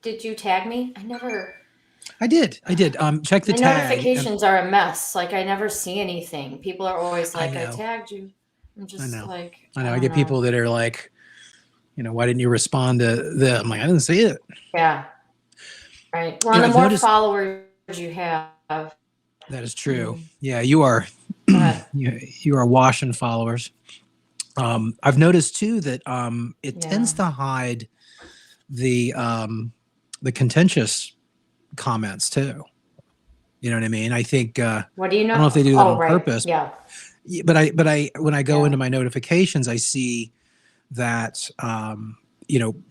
did you tag me? I never. I did. Check the My tag. notifications are a mess. Like I never see anything. People are always I like, "I know. tagged you." I'm I just know. like, I I know. I don't get know. people that are like, why didn't you respond to the? I'm like, I didn't see it. Yeah, right. Well, and the I've more noticed followers you have, that is mm, true. Yeah, you are. go ahead. You are washing followers. I've noticed too that it Yeah. tends to hide the contentious comments too. You know what I mean? I think I What do you don't know if know? they do that Oh, on right. purpose, Yeah. but I when I go Yeah. into my notifications, I see that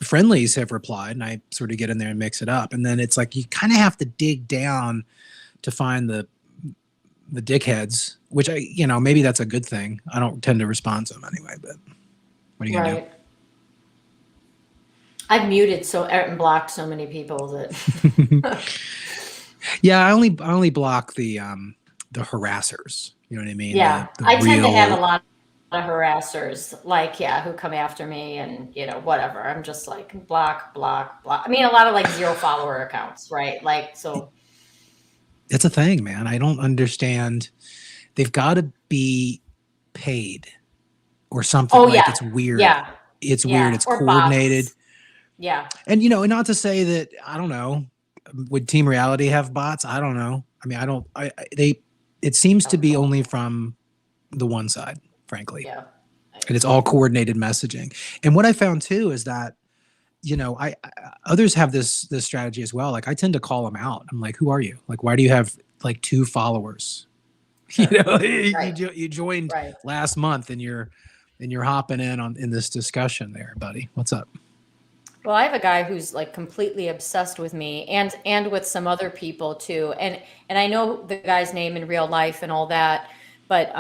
friendlies have replied, and I sort of get in there and mix it up, and then it's like you kind of have to dig down to find the dickheads, which maybe that's a good thing. I don't tend to respond to them anyway, but what are you gonna Right. I've muted and blocked so many people do? that. Yeah, I only block the harassers. You know what I mean? Yeah, The I tend to have real. a lot of harassers, like, yeah, who come after me and, whatever. I'm just like block, block, block. I mean, a lot of like zero follower accounts, right? Like, so, It's a thing, man. I don't understand. They've got to be paid or something. oh Like yeah, it's weird. yeah, It's weird. yeah, It's or coordinated. bots. Yeah, And not to say that I don't know. Would Team Reality have bots? I don't know. I mean, I don't. They. It seems to be only from the one side, frankly, yeah, and it's all coordinated messaging. And what I found too is that I others have this strategy as well. Like I tend to call them out. I'm like, who are you? Like, why do you have like 2 followers? sure, right, You joined right. last month and you're hopping in this discussion there, buddy. What's up? Well, I have a guy who's like completely obsessed with me and with some other people too. And I know the guy's name in real life and all that, but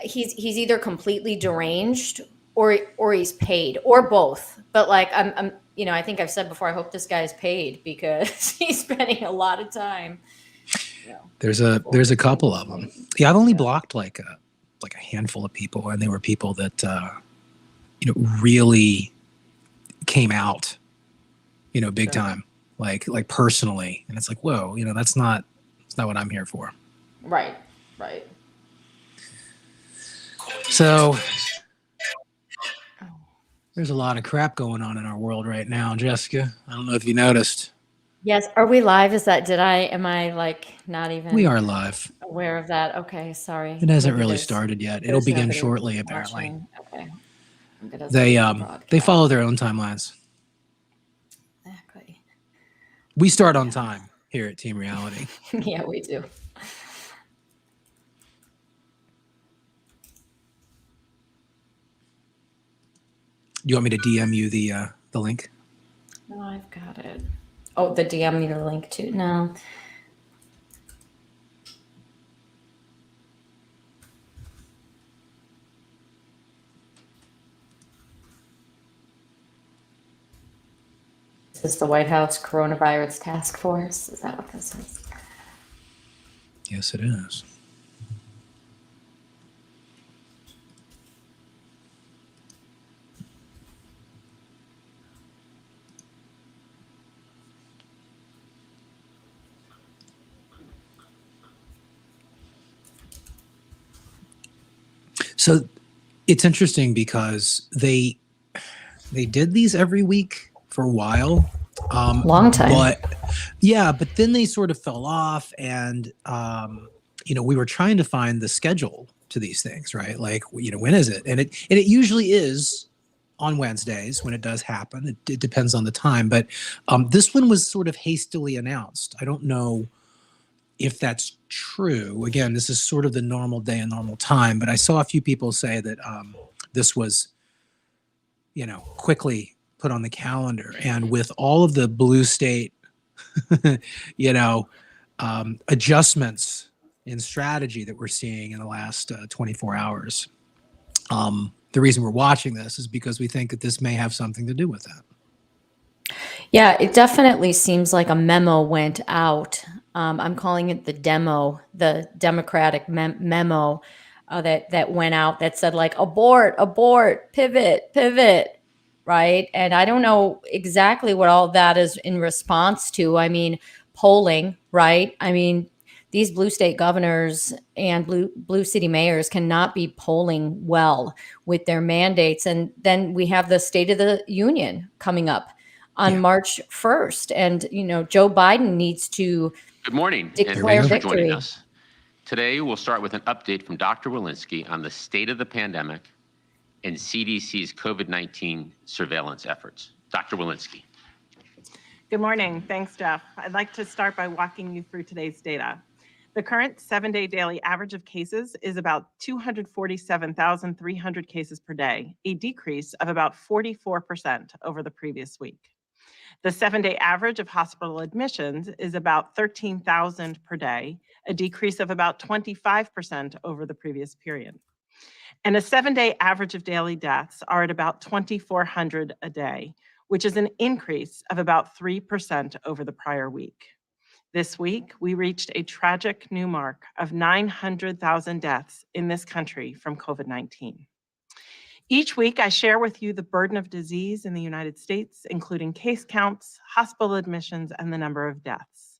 he's either completely deranged or he's paid or both. But like I'm I think I've said before, I hope this guy's paid because he's spending a lot of time, There's a couple of them. forwarding. Yeah, I've only Yeah. blocked like a handful of people, and they were people that really came out, big Sure. time, like personally, and it's like, whoa, that's not what I'm here for. Right. Right. So there's a lot of crap going on in our world right now, Jessica. I don't know if you noticed. Yes. Are we live? Am I like not We even are live. aware of that? Okay. It Sorry. hasn't Maybe really started yet. It'll there's begin nobody shortly, apparently. watching. Okay. Maybe it doesn't They even they follow broadcast. their own timelines. Exactly. We start on Yeah. time here at Team Reality. Yeah, we do. Do you want me to DM you the link? No, I've got it. Oh, the DM me the link too. No. Is this the White House Coronavirus Task Force? Is that what this is? Yes, it is. So it's interesting because they did these every week for a while. Long time. But yeah, but then they sort of fell off, and we were trying to find the schedule to these things, right? Like, when is it? And it usually is on Wednesdays when it does happen. It depends on the time, but this one was sort of hastily announced. I don't know if that's true. Again, this is sort of the normal day and normal time, but I saw a few people say that this was, quickly put on the calendar. And with all of the blue state, you know, adjustments in strategy that we're seeing in the last 24 hours, the reason we're watching this is because we think that this may have something to do with that. Yeah, it definitely seems like a memo went out. I'm calling it the demo, the Democratic memo that went out that said like abort, abort, pivot, pivot. right? And I don't know exactly what all that is in response to. I mean, polling, right? I mean, these blue state governors and blue city mayors cannot be polling well with their mandates. And then we have the State of the Union coming up on Yeah. March 1st. And, Joe Biden needs to Good morning, and declare thanks for joining victory. us. Today, we'll start with an update from Dr. Walensky on the state of the pandemic and CDC's COVID-19 surveillance efforts. Dr. Walensky. Good morning. Thanks, Jeff. I'd like to start by walking you through today's data. The current 7-day daily average of cases is about 247,300 cases per day, a decrease of about 44% over the previous week. The 7-day average of hospital admissions is about 13,000 per day, a decrease of about 25% over the previous period. And a 7-day average of daily deaths are at about 2,400 a day, which is an increase of about 3% over the prior week. This week, we reached a tragic new mark of 900,000 deaths in this country from COVID-19. Each week, I share with you the burden of disease in the United States, including case counts, hospital admissions, and the number of deaths.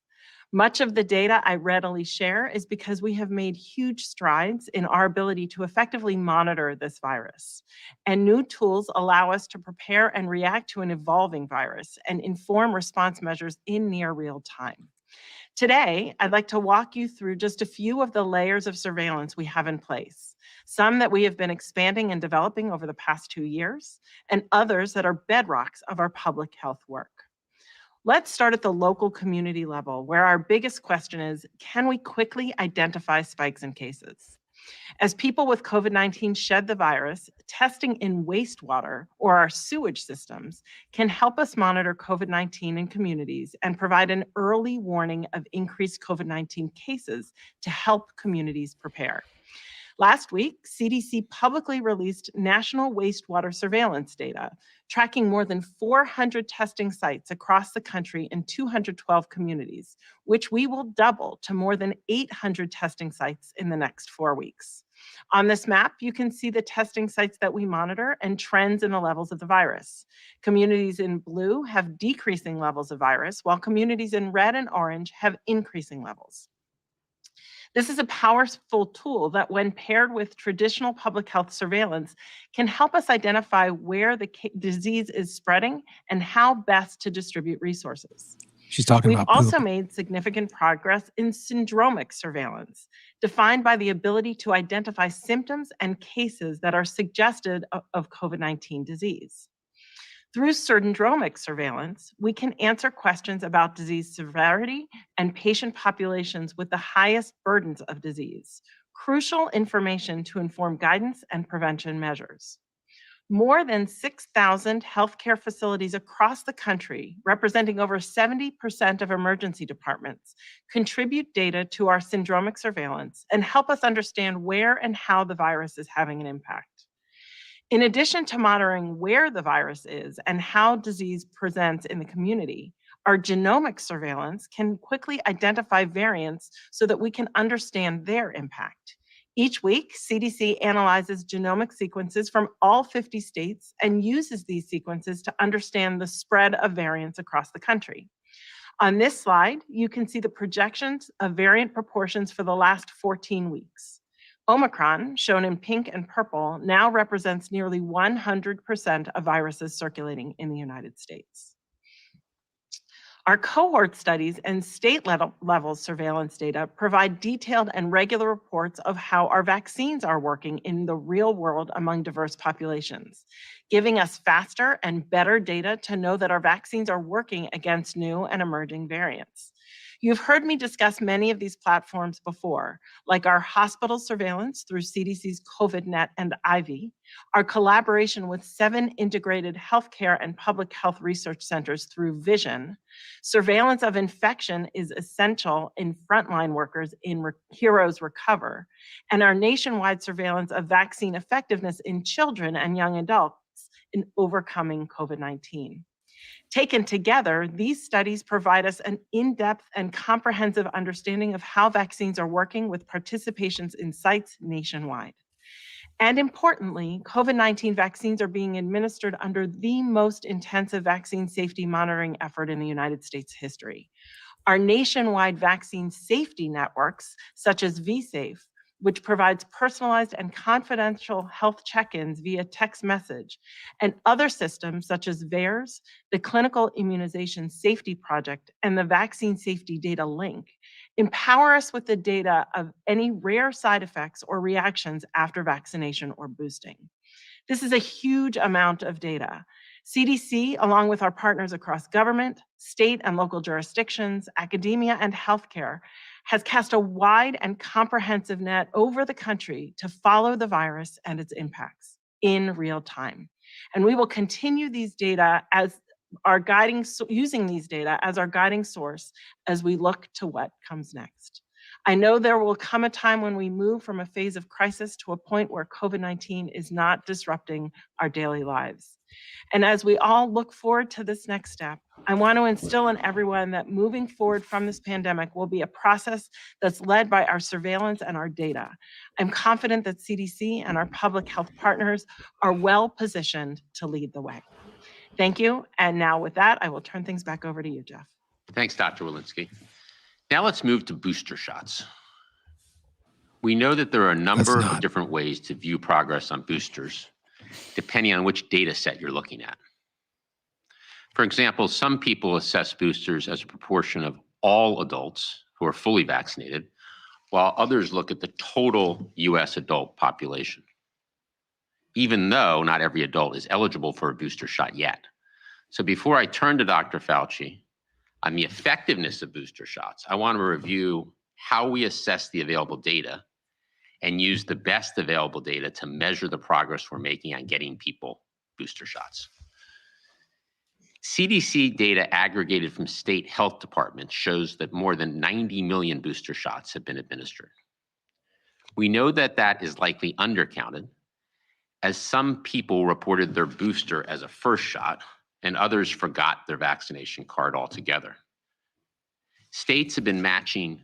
Much of the data I readily share is because we have made huge strides in our ability to effectively monitor this virus. And new tools allow us to prepare and react to an evolving virus and inform response measures in near real time. Today, I'd like to walk you through just a few of the layers of surveillance we have in place, some that we have been expanding and developing over the past 2 years, and others that are bedrocks of our public health work. Let's start at the local community level, where our biggest question is, can we quickly identify spikes in cases? As people with COVID-19 shed the virus, testing in wastewater or our sewage systems can help us monitor COVID-19 in communities and provide an early warning of increased COVID-19 cases to help communities prepare. Last week, CDC publicly released national wastewater surveillance data, tracking more than 400 testing sites across the country in 212 communities, which we will double to more than 800 testing sites in the next 4 weeks. On this map, you can see the testing sites that we monitor and trends in the levels of the virus. Communities in blue have decreasing levels of virus, while communities in red and orange have increasing levels. This is a powerful tool that, when paired with traditional public health surveillance, can help us identify where the disease is spreading and how best to distribute resources. She's talking We've about also poop. made significant progress in syndromic surveillance, defined by the ability to identify symptoms and cases that are suggested of COVID-19 disease. Through syndromic surveillance, we can answer questions about disease severity and patient populations with the highest burdens of disease, crucial information to inform guidance and prevention measures. More than 6,000 healthcare facilities across the country, representing over 70% of emergency departments, contribute data to our syndromic surveillance and help us understand where and how the virus is having an impact. In addition to monitoring where the virus is and how disease presents in the community, our genomic surveillance can quickly identify variants so that we can understand their impact. Each week, CDC analyzes genomic sequences from all 50 states and uses these sequences to understand the spread of variants across the country. On this slide, you can see the projections of variant proportions for the last 14 weeks. Omicron, shown in pink and purple, now represents nearly 100% of viruses circulating in the United States. Our cohort studies and state level surveillance data provide detailed and regular reports of how our vaccines are working in the real world among diverse populations, giving us faster and better data to know that our vaccines are working against new and emerging variants. You've heard me discuss many of these platforms before, like our hospital surveillance through CDC's COVIDNet and Ivy, our collaboration with 7 integrated healthcare and public health research centers through Vision. Surveillance of infection is essential in frontline workers in Heroes Recover, and our nationwide surveillance of vaccine effectiveness in children and young adults in overcoming COVID-19. Taken together, these studies provide us an in-depth and comprehensive understanding of how vaccines are working with participations in sites nationwide. And importantly, COVID-19 vaccines are being administered under the most intensive vaccine safety monitoring effort in the United States history. Our nationwide vaccine safety networks, such as vSafe, which provides personalized and confidential health check-ins via text message, and other systems such as VAERS, the Clinical Immunization Safety Project, and the Vaccine Safety Data Link, empower us with the data of any rare side effects or reactions after vaccination or boosting. This is a huge amount of data. CDC, along with our partners across government, state and local jurisdictions, academia, and healthcare, has cast a wide and comprehensive net over the country to follow the virus and its impacts in real time. And we will continue these data as our using these data as our guiding source as we look to what comes next. I know there will come a time when we move from a phase of crisis to a point where COVID-19 is not disrupting our daily lives. And as we all look forward to this next step, I want to instill in everyone that moving forward from this pandemic will be a process that's led by our surveillance and our data. I'm confident that CDC and our public health partners are well positioned to lead the way. Thank you. And now with that, I will turn things back over to you, Jeff. Thanks, Dr. Walensky. Now let's move to booster shots. We know that there are a number of different ways to view progress on boosters, depending on which data set you're looking at. For example, some people assess boosters as a proportion of all adults who are fully vaccinated, while others look at the total US adult population, even though not every adult is eligible for a booster shot yet. So before I turn to Dr. Fauci on the effectiveness of booster shots, I want to review how we assess the available data and use the best available data to measure the progress we're making on getting people booster shots. CDC data aggregated from state health departments shows that more than 90 million booster shots have been administered. We know that that is likely undercounted, as some people reported their booster as a first shot and others forgot their vaccination card altogether. States have been matching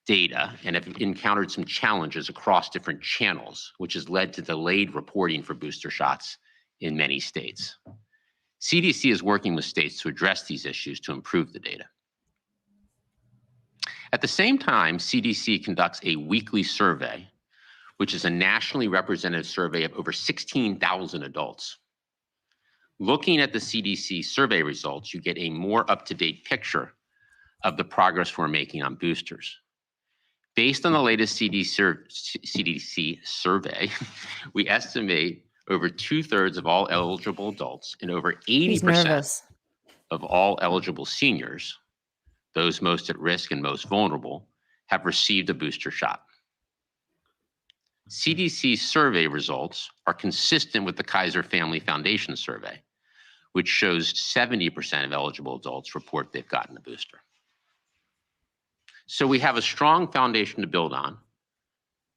data and have encountered some challenges across different channels, which has led to delayed reporting for booster shots in many states. CDC is working with states to address these issues to improve the data. At the same time, CDC conducts a weekly survey, which is a nationally representative survey of over 16,000 adults. Looking at the CDC survey results, you get a more up-to-date picture of the progress we're making on boosters. Based on the latest CDC survey, we estimate over 2/3 of all eligible adults and over 80% of all eligible seniors, those most at risk and most vulnerable, have received a booster shot. CDC survey results are consistent with the Kaiser Family Foundation survey, which shows 70% of eligible adults report they've gotten a booster. So we have a strong foundation to build on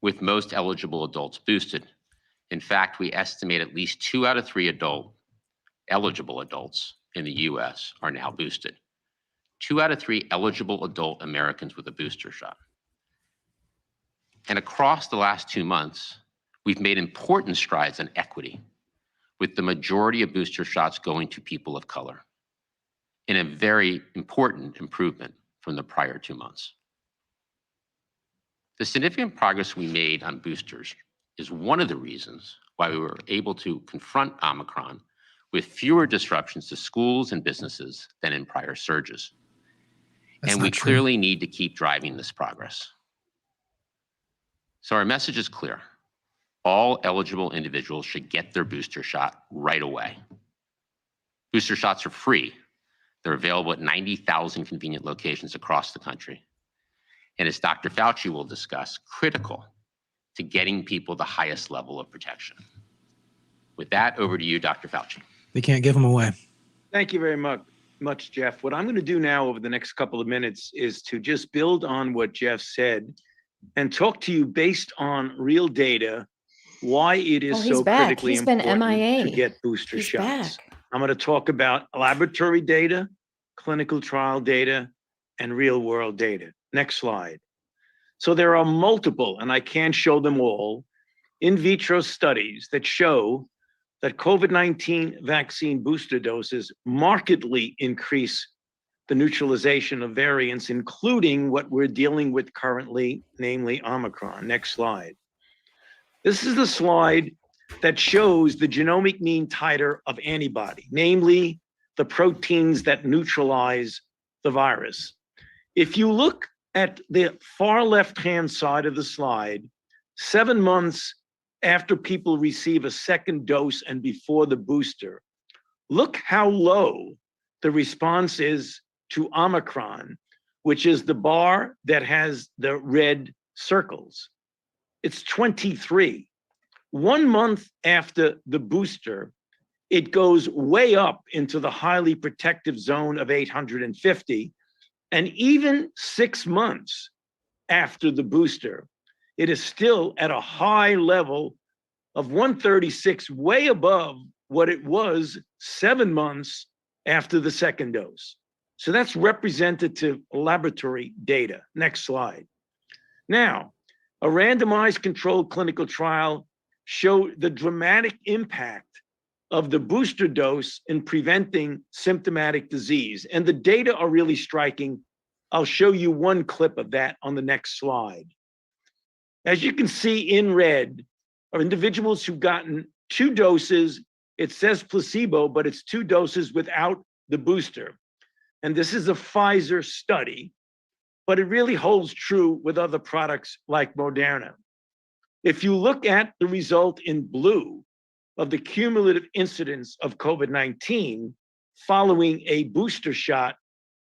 with most eligible adults boosted. In fact, we estimate at least 2 out of 3 eligible adults in the US are now boosted. 2 out of 3 eligible adult Americans with a booster shot. And across the last 2 months, we've made important strides on equity, with the majority of booster shots going to people of color, in a very important improvement from the prior 2 months. The significant progress we made on boosters is one of the reasons why we were able to confront Omicron with fewer disruptions to schools and businesses than in prior surges. And we clearly need to keep driving this progress. So our message is clear. All eligible individuals should get their booster shot right away. Booster shots are free. They're available at 90,000 convenient locations across the country. And as Dr. Fauci will discuss, critical to getting people the highest level of protection. With that, over to you, Dr. Fauci. They can't give them away. Thank you very much, Jeff. What I'm going to do now over the next couple of minutes is to just build on what Jeff said and talk to you based on real data, why it is so critically important to get booster shots. I'm going to talk about laboratory data, clinical trial data, and real world data. Next slide. So there are multiple, and I can't show them all, in vitro studies that show that COVID-19 vaccine booster doses markedly increase the neutralization of variants, including what we're dealing with currently, namely Omicron. Next slide. This is the slide that shows the genomic mean titer of antibody, namely the proteins that neutralize the virus. If you look at the far left-hand side of the slide, 7 months after people receive a second dose and before the booster, look how low the response is to Omicron, which is the bar that has the red circles. It's 23. 1 month after the booster, it goes way up into the highly protective zone of 850. And even 6 months after the booster, it is still at a high level of 136, way above what it was 7 months after the second dose. So that's representative laboratory data. Next slide. Now, a randomized controlled clinical trial showed the dramatic impact of the booster dose in preventing symptomatic disease. And the data are really striking. I'll show you one clip of that on the next slide. As you can see in red are individuals who've gotten 2 doses. It says placebo, but it's 2 doses without the booster. And this is a Pfizer study, but it really holds true with other products like Moderna. If you look at the result in blue of the cumulative incidence of COVID-19 following a booster shot,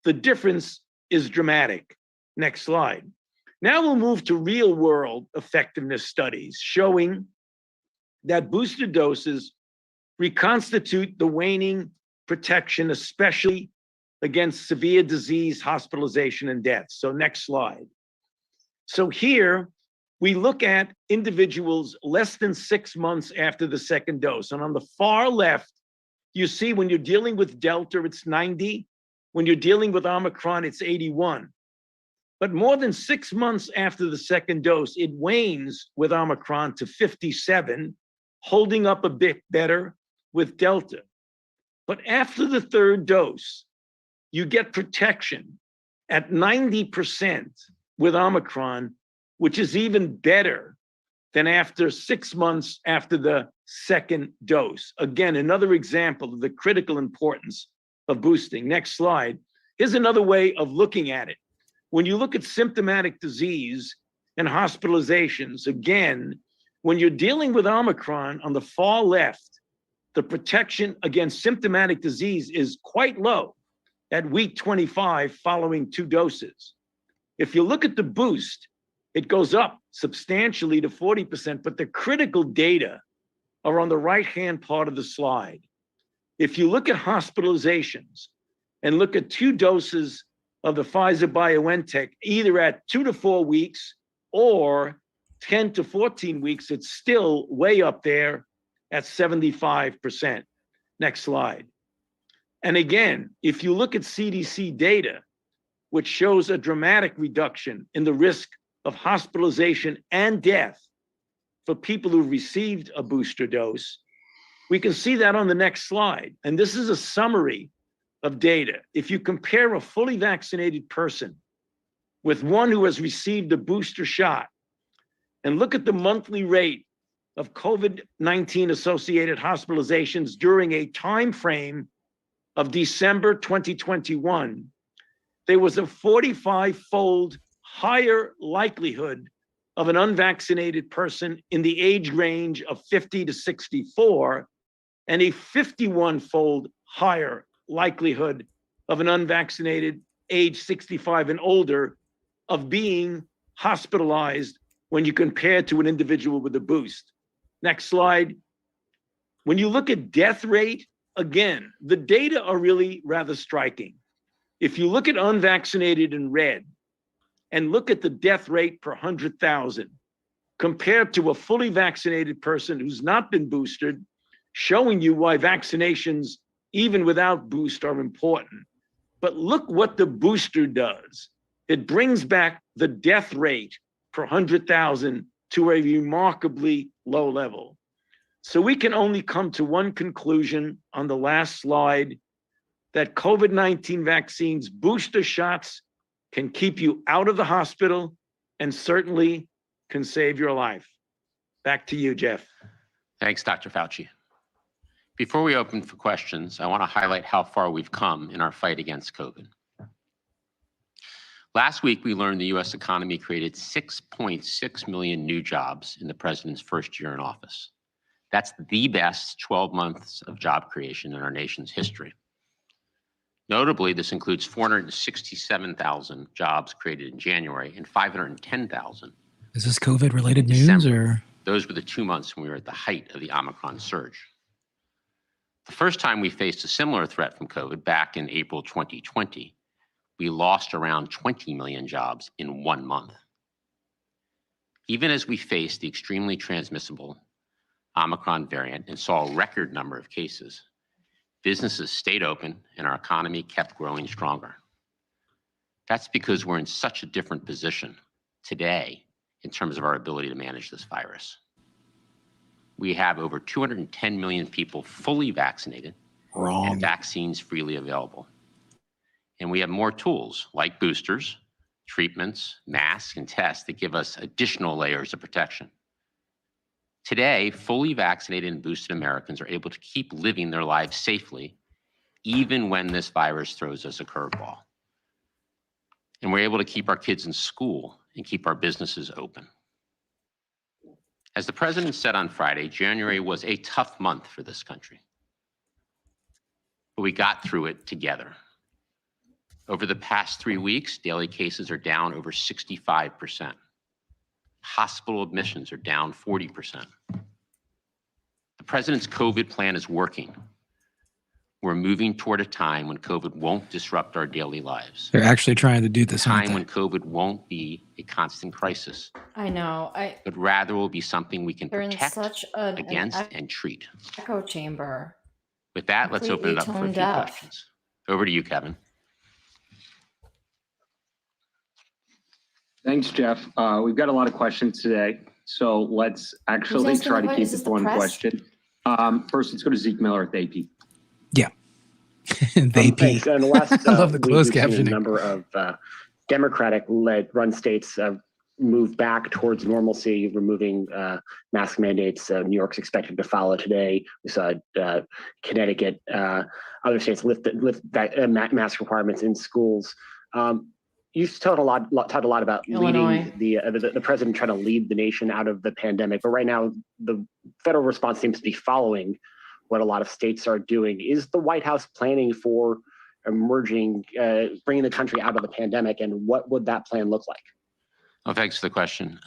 the difference is dramatic. Next slide. Now we'll move to real-world effectiveness studies showing that booster doses reconstitute the waning protection, especially against severe disease, hospitalization, and death. So next slide. So here we look at individuals less than 6 months after the second dose. And on the far left, you see when you're dealing with Delta, it's 90. When you're dealing with Omicron, it's 81. But more than 6 months after the second dose, it wanes with Omicron to 57, holding up a bit better with Delta. But after the third dose, you get protection at 90% with Omicron, which is even better than after 6 months after the second dose. Again, another example of the critical importance of boosting. Next slide. Here's another way of looking at it. When you look at symptomatic disease and hospitalizations, again, when you're dealing with Omicron on the far left, the protection against symptomatic disease is quite low at week 25 following 2 doses. If you look at the boost, it goes up substantially to 40%, but the critical data are on the right-hand part of the slide. If you look at hospitalizations and look at 2 doses of the Pfizer-BioNTech, either at 2 to 4 weeks or 10 to 14 weeks, it's still way up there at 75%. Next slide. And again, if you look at CDC data, which shows a dramatic reduction in the risk of hospitalization and death for people who received a booster dose, we can see that on the next slide. And this is a summary of data. If you compare a fully vaccinated person with one who has received a booster shot and look at the monthly rate of COVID-19 associated hospitalizations during a time frame of December 2021, there was a 45-fold higher likelihood of an unvaccinated person in the age range of 50 to 64 and a 51-fold higher likelihood of an unvaccinated age 65 and older of being hospitalized when you compare to an individual with a boost. Next slide. When you look at death rate, again, the data are really rather striking. If you look at unvaccinated in red and look at the death rate per 100,000 compared to a fully vaccinated person who's not been boosted, showing you why vaccinations, even without boost, are important. But look what the booster does. It brings back the death rate per 100,000 to a remarkably low level. So we can only come to one conclusion on the last slide, that COVID-19 vaccines, booster shots, can keep you out of the hospital and certainly can save your life. Back to you, Jeff. Thanks, Dr. Fauci. Before we open for questions, I want to highlight how far we've come in our fight against COVID. Last week, we learned the U.S. economy created 6.6 million new jobs in the president's first year in office. That's the best 12 months of job creation in our nation's history. Notably, this includes 467,000 jobs created in January and 510,000. Is this COVID-related news or? Those were the 2 months when we were at the height of the Omicron surge. The first time we faced a similar threat from COVID, back in April 2020, we lost around 20 million jobs in 1 month. Even as we faced the extremely transmissible Omicron variant and saw a record number of cases, businesses stayed open and our economy kept growing stronger. That's because we're in such a different position today in terms of our ability to manage this virus. We have over 210 million people fully vaccinated and vaccines freely available. And we have more tools like boosters, treatments, masks, and tests that give us additional layers of protection. Today, fully vaccinated and boosted Americans are able to keep living their lives safely, even when this virus throws us a curveball. And we're able to keep our kids in school and keep our businesses open. As the president said on Friday, January was a tough month for this country, but we got through it together. Over the past 3 weeks, daily cases are down over 65%. Hospital admissions are down 40%. The president's COVID plan is working. We're moving toward a time when COVID won't disrupt our daily lives. They're actually trying to do this, A time when COVID won't be a constant crisis. I know. But rather will be something we can They're in protect such against and treat. echo chamber. With that, let's open it up for a Completely few tone deaf. questions. Over to you, Kevin. Thanks, Jeff. We've got a lot of questions today, so let's actually asking try the to que- keep is this it the to one press? question. First, let's go to Zeke Miller at the AP. Yeah. They pee. Thanks. In the last I love the week, closed we've seen captioning. a number of Democratic-led run states move back towards normalcy, removing mask mandates. New York's expected to follow today. We saw Connecticut, other states lift mask requirements in schools. You've talked a lot about Illinois. leading the president trying to lead the nation out of the pandemic. But right now, the federal response seems to be following what a lot of states are doing. Is the White House planning for bringing the country out of the pandemic, and what would that plan look like? Well, thanks for the question.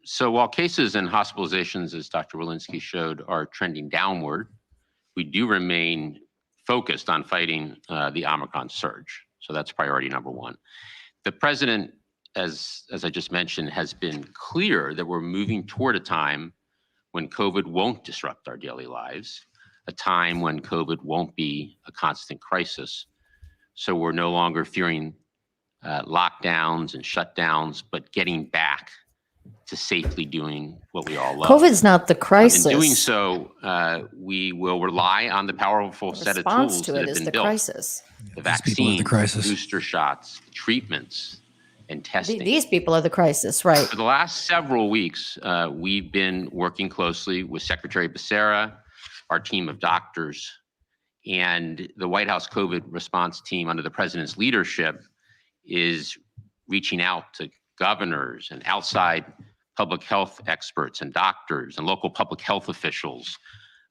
So while cases and hospitalizations, as Dr. Walensky showed, are trending downward, we do remain focused on fighting the Omicron surge. So that's priority number one. The president, as I just mentioned, has been clear that we're moving toward a time when COVID won't disrupt our daily lives, a time when COVID won't be a constant crisis. So we're no longer fearing lockdowns and shutdowns, but getting back to safely doing what we all love. COVID's not the crisis. In doing so, we will rely on the powerful set of response tools to that it have is been the built. crisis. The These people are the vaccines, crisis. booster shots, treatments, and testing. These people are the crisis, right? For the last several weeks, we've been working closely with Secretary Becerra, our team of doctors, and the White House COVID response team under the president's leadership is reaching out to governors and outside public health experts and doctors and local public health officials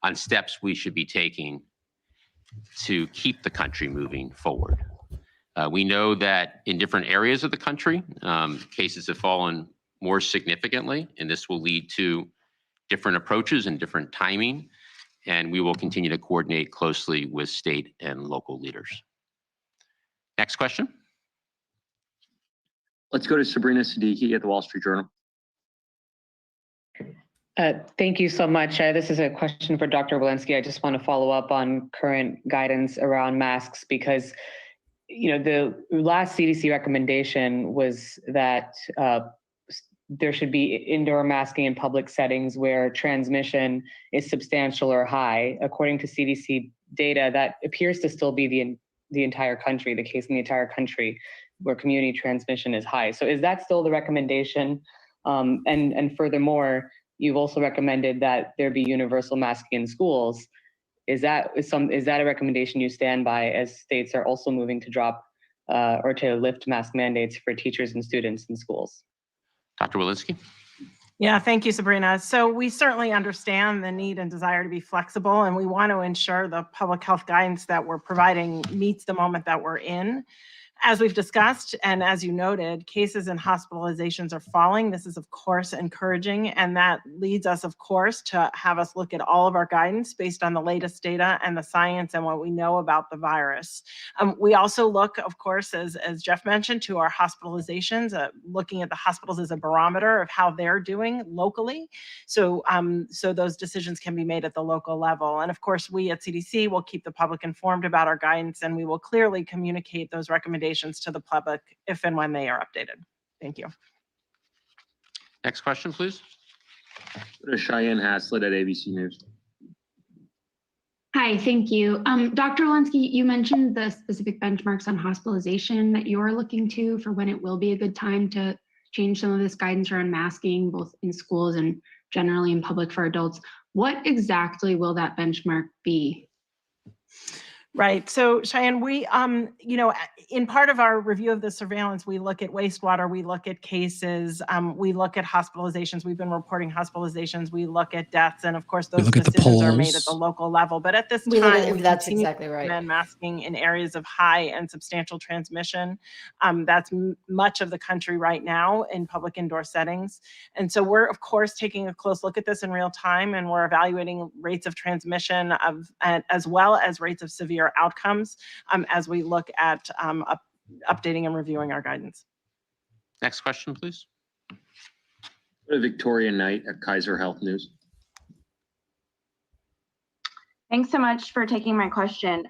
on steps we should be taking to keep the country moving forward. We know that in different areas of the country, cases have fallen more significantly, and this will lead to different approaches and different timing, and we will continue to coordinate closely with state and local leaders. Next question. Let's go to Sabrina Siddiqui at the Wall Street Journal. Thank you so much. This is a question for Dr. Walensky. I just want to follow up on current guidance around masks because, you know, the last CDC recommendation was that there should be indoor masking in public settings where transmission is substantial or high. According to CDC data, that appears to still be the entire country, the case in the entire country where community transmission is high. So is that still the recommendation? And furthermore, you've also recommended that there be universal masking in schools. Is that a recommendation you stand by as states are also moving to drop or to lift mask mandates for teachers and students in schools? Dr. Walensky? Yeah, thank you, Sabrina. So we certainly understand the need and desire to be flexible, and we want to ensure the public health guidance that we're providing meets the moment that we're in. As we've discussed, and as you noted, cases and hospitalizations are falling. This is, of course, encouraging, and that leads us, of course, to have us look at all of our guidance based on the latest data and the science and what we know about the virus. We also look, of course, as Jeff mentioned, to our hospitalizations, looking at the hospitals as a barometer of how they're doing locally. So those decisions can be made at the local level. And of course, we at CDC will keep the public informed about our guidance, and we will clearly communicate those recommendations to the public if and when they are updated. Thank you. Next question, please. Go to Cheyenne Haslett at ABC News. Hi, thank you. Dr. Walensky, you mentioned the specific benchmarks on hospitalization that you're looking to for when it will be a good time to change some of this guidance around masking, both in schools and generally in public for adults. What exactly will that benchmark be? Right. So Cheyenne, we, in part of our review of the surveillance, we look at wastewater, we look at cases, we look at hospitalizations. We've been reporting hospitalizations. We look at deaths, and of course, those decisions are made at the local level. But at this time, that's exactly right. And masking in areas of high and substantial transmission. That's much of the country right now in public indoor settings. And so we're, of course, taking a close look at this in real time, and we're evaluating rates of transmission as well as rates of severe outcomes as we look at updating and reviewing our guidance. Next question, please. Victoria Knight at Kaiser Health News. Thanks so much for taking my question.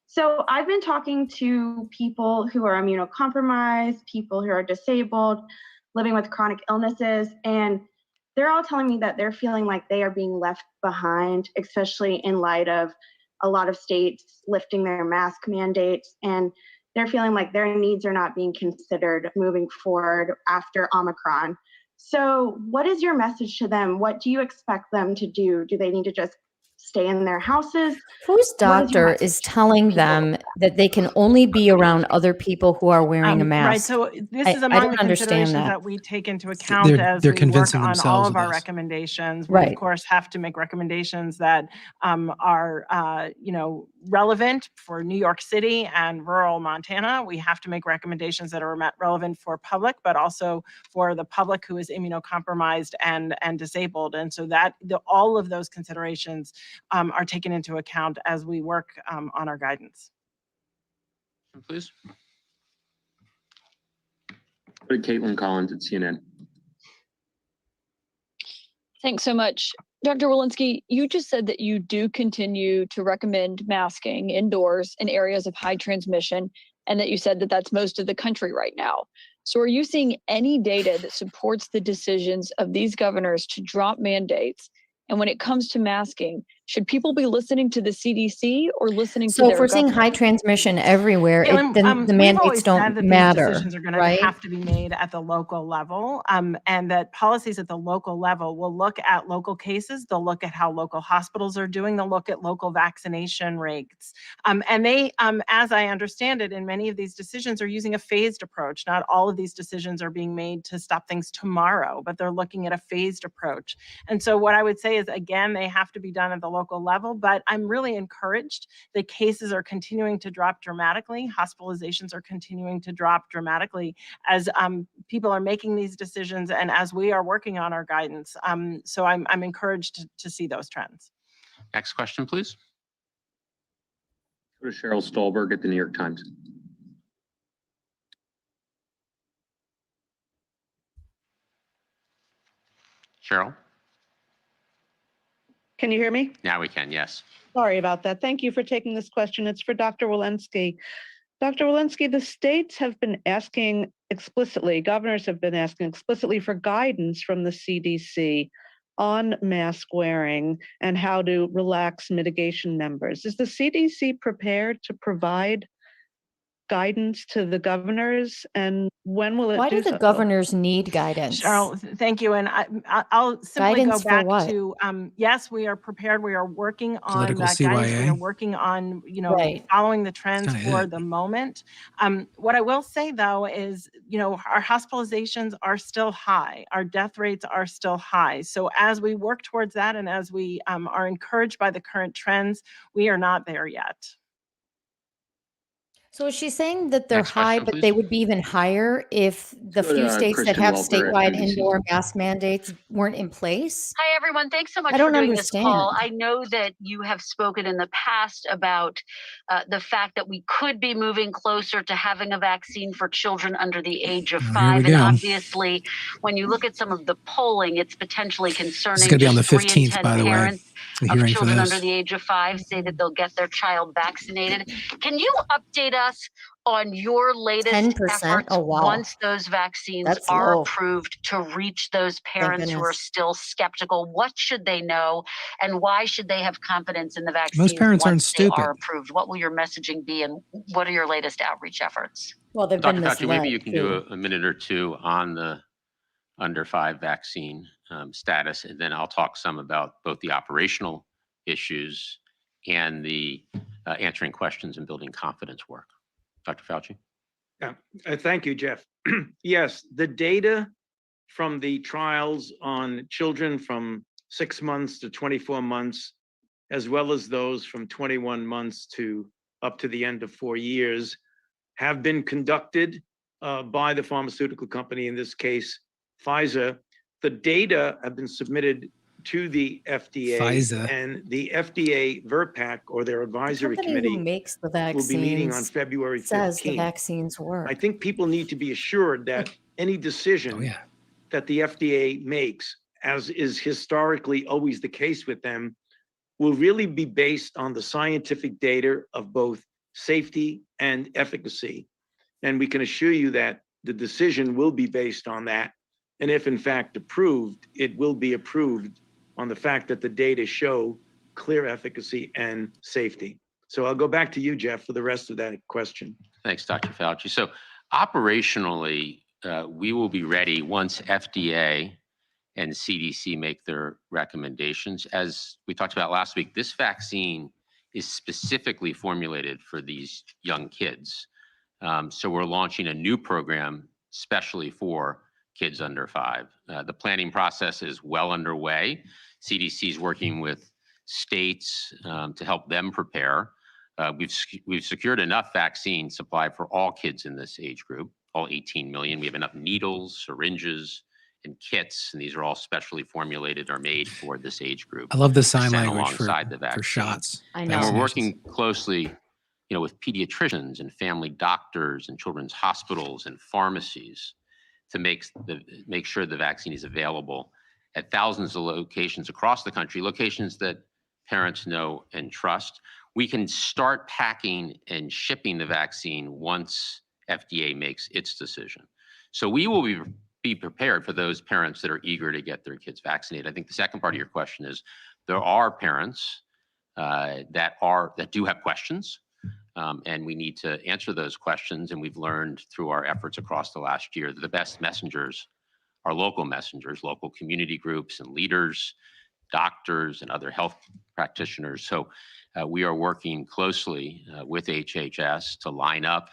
So I've been talking to people who are immunocompromised, people who are disabled, living with chronic illnesses, and they're all telling me that they're feeling like they are being left behind, especially in light of a lot of states lifting their mask mandates, and they're feeling like their needs are not being considered moving forward after Omicron. So what is your message to them? What do you expect them to do? Do they need to just stay in their houses? Whose doctor is telling them that they can only be around other people who are wearing a mask? Right. So this is among the considerations that we take into account as we work on all of our recommendations. We, of course, have to make recommendations that are, relevant for New York City and rural Montana. We have to make recommendations that are relevant for public, but also for the public who is immunocompromised and disabled. And so that all of those considerations are taken into account as we work on our guidance. Please. Go to Caitlin Collins at CNN. Thanks so much. Dr. Walensky, you just said that you do continue to recommend masking indoors in areas of high transmission, and that you said that that's most of the country right now. So are you seeing any data that supports the decisions of these governors to drop mandates? And when it comes to masking, should people be listening to the CDC or listening to their So if we're seeing high transmission everywhere, then the mandates don't matter, these decisions are going to have to be made at the local level, and that policies at the local level will look at local cases. They'll look at how local hospitals are doing. They'll look at local vaccination rates. And they, as I understand it, in many of these decisions are using a phased approach. Not all of these decisions are being made to stop things tomorrow, but they're looking at a phased approach. And so what I would say is, again, they have to be done at the local level, but I'm really encouraged that cases are continuing to drop dramatically. Hospitalizations are continuing to drop dramatically as people are making these decisions and as we are working on our guidance. So I'm encouraged to see those trends. Next question, please. Go to Cheryl Stolberg at the New York Times. Cheryl. Can you hear me? Now we can, yes. Sorry about that. Thank you for taking this question. It's for Dr. Walensky. Dr. Walensky, the states have been asking explicitly, governors have been asking explicitly for guidance from the CDC on mask wearing and how to relax mitigation numbers. Is the CDC prepared to provide guidance to the governors, and when will it Why do the so? governors need guidance? Cheryl, thank you. And I'll simply Guidance go for back what? to, yes, we are prepared. We are working on Political that guidance. We CYA? are working on, Right. following the trends kinda for it. the moment. What I will say though is, our hospitalizations are still high. Our death rates are still high. So as we work towards that and as we are encouraged by the current trends, we are not there yet. So is she saying that they're Next high, question, but they please. would be even higher if the go few to states that Kristen have Welker at statewide NBC. indoor mask mandates weren't in place? Hi, everyone. Thanks so much I for don't doing this call. understand. I know that you have spoken in the past about the fact that we could be moving closer to having a vaccine for children under the age of Here we 5. And go. obviously, when you look at some of the polling, it's potentially This is concerning. going to be on the Just 3 in 15th, 10 by the way. parents The of hearing for children under this. the age of 5 say that they'll get their child vaccinated. Can you update us on your latest 10%? efforts Oh, wow. once those vaccines That's are low. approved to reach those parents who are goodness. still skeptical? What should they know, and why should they have confidence in the vaccines Most parents aren't once they are stupid. approved? What will your messaging be, and what are your latest outreach efforts? Well, they've Dr. been Fauci, maybe misled you can do too. a minute or two on the under 5 vaccine status, and then I'll talk some about both the operational issues and the answering questions and building confidence work. Dr. Fauci? Yeah, thank you, Jeff. Yes, the data from the trials on children from 6 months to 24 months, as well as those from 21 months to up to the end of 4 years, have been conducted by the pharmaceutical company, in this case, Pfizer. The data have been submitted to the FDA, Pfizer. and the FDA VRBPAC, or their The advisory company who committee, makes the will be meeting on vaccines February says the 15th. vaccines I work. think people need to be assured that any decision Oh, yeah. that the FDA makes, as is historically always the case with them, will really be based on the scientific data of both safety and efficacy. And we can assure you that the decision will be based on that. And if in fact approved, it will be approved on the fact that the data show clear efficacy and safety. So I'll go back to you, Jeff, for the rest of that question. Thanks, Dr. Fauci. So operationally, we will be ready once FDA and CDC make their recommendations. As we talked about last week, this vaccine is specifically formulated for these young kids. So we're launching a new program specially for kids under 5. The planning process is well underway. CDC is working with states to help them prepare. We've secured enough vaccine supply for all kids in this age group, all 18 million. We have enough needles, syringes, and kits, and these are all specially formulated or made for this age group. I love the sign sent language for alongside the vaccine. shots. I And know. we're vaccinations. working closely, with pediatricians and family doctors and children's hospitals and pharmacies to make sure the vaccine is available at thousands of locations across the country, locations that parents know and trust. We can start packing and shipping the vaccine once FDA makes its decision. So we will be prepared for those parents that are eager to get their kids vaccinated. I think the second part of your question is there are parents that do have questions. And we need to answer those questions. And we've learned through our efforts across the last year that the best messengers are local messengers, local community groups and leaders, doctors and other health practitioners. So we are working closely with HHS to line up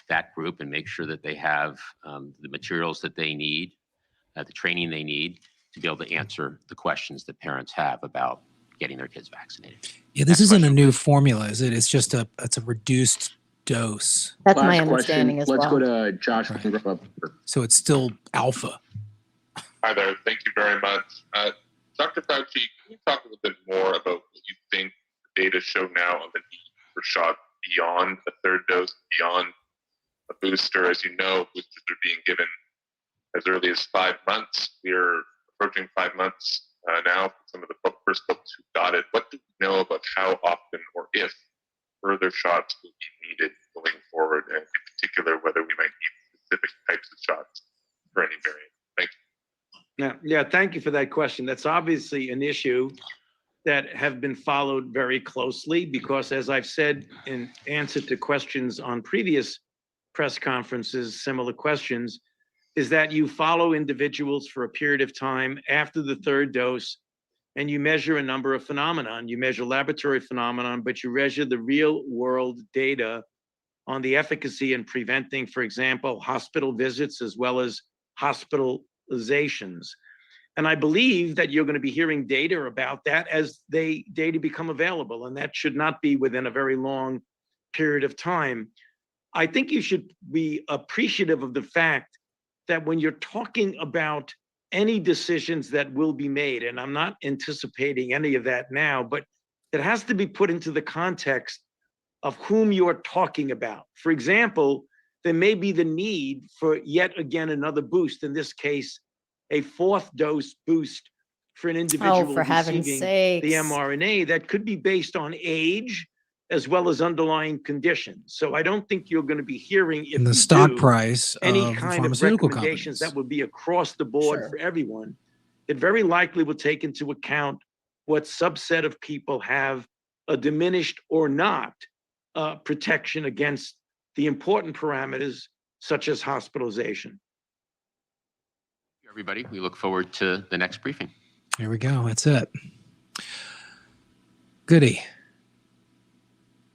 that group and make sure that they have the materials that they need, the training they need to be able to answer the questions that parents have about getting their kids vaccinated. Yeah, this Next isn't a question, new please. formula, is it? It's just it's a reduced dose. That's my Last understanding question. as Let's well. go to Josh. Right. So it's still alpha. Hi there. Thank you very much. Dr. Fauci, can you talk a little bit more about what you think the data show now on the need for shots beyond a third dose, beyond a booster? As you know, boosters are being given as early as 5 months. We're approaching 5 months now for some of the first folks who got it. What do we know about how often or if further shots will be needed going forward, and in particular, whether we might need specific specific types of shots for any variant? Thank you. Yeah, thank you for that question. That's obviously an issue that have been followed very closely because, as I've said in answer to questions on previous press conferences, similar questions, is that you follow individuals for a period of time after the third dose, and you measure a number of phenomenon. You measure laboratory phenomenon, but you measure the real world data on the efficacy in preventing, for example, hospital visits as well as hospitalizations. And I believe that you're going to be hearing data about that as data become available, and that should not be within a very long period of time. I think you should be appreciative of the fact that when you're talking about any decisions that will be made, and I'm not anticipating any of that now, but it has to be put into the context of whom you're talking about. For example, there may be the need for yet again another boost, in this case, a fourth dose boost for an individual for heaven's receiving sakes. the mRNA that could be based on age as well as underlying conditions. So I don't think you're going to be hearing, if And the you stock do, price any of kind of pharmaceutical recommendations companies. that would be across the board Sure. for everyone. It very likely will take into account what subset of people have a diminished or not protection against the important parameters such as hospitalization. Everybody, we look forward to the next briefing. Here we go. That's it. Goody.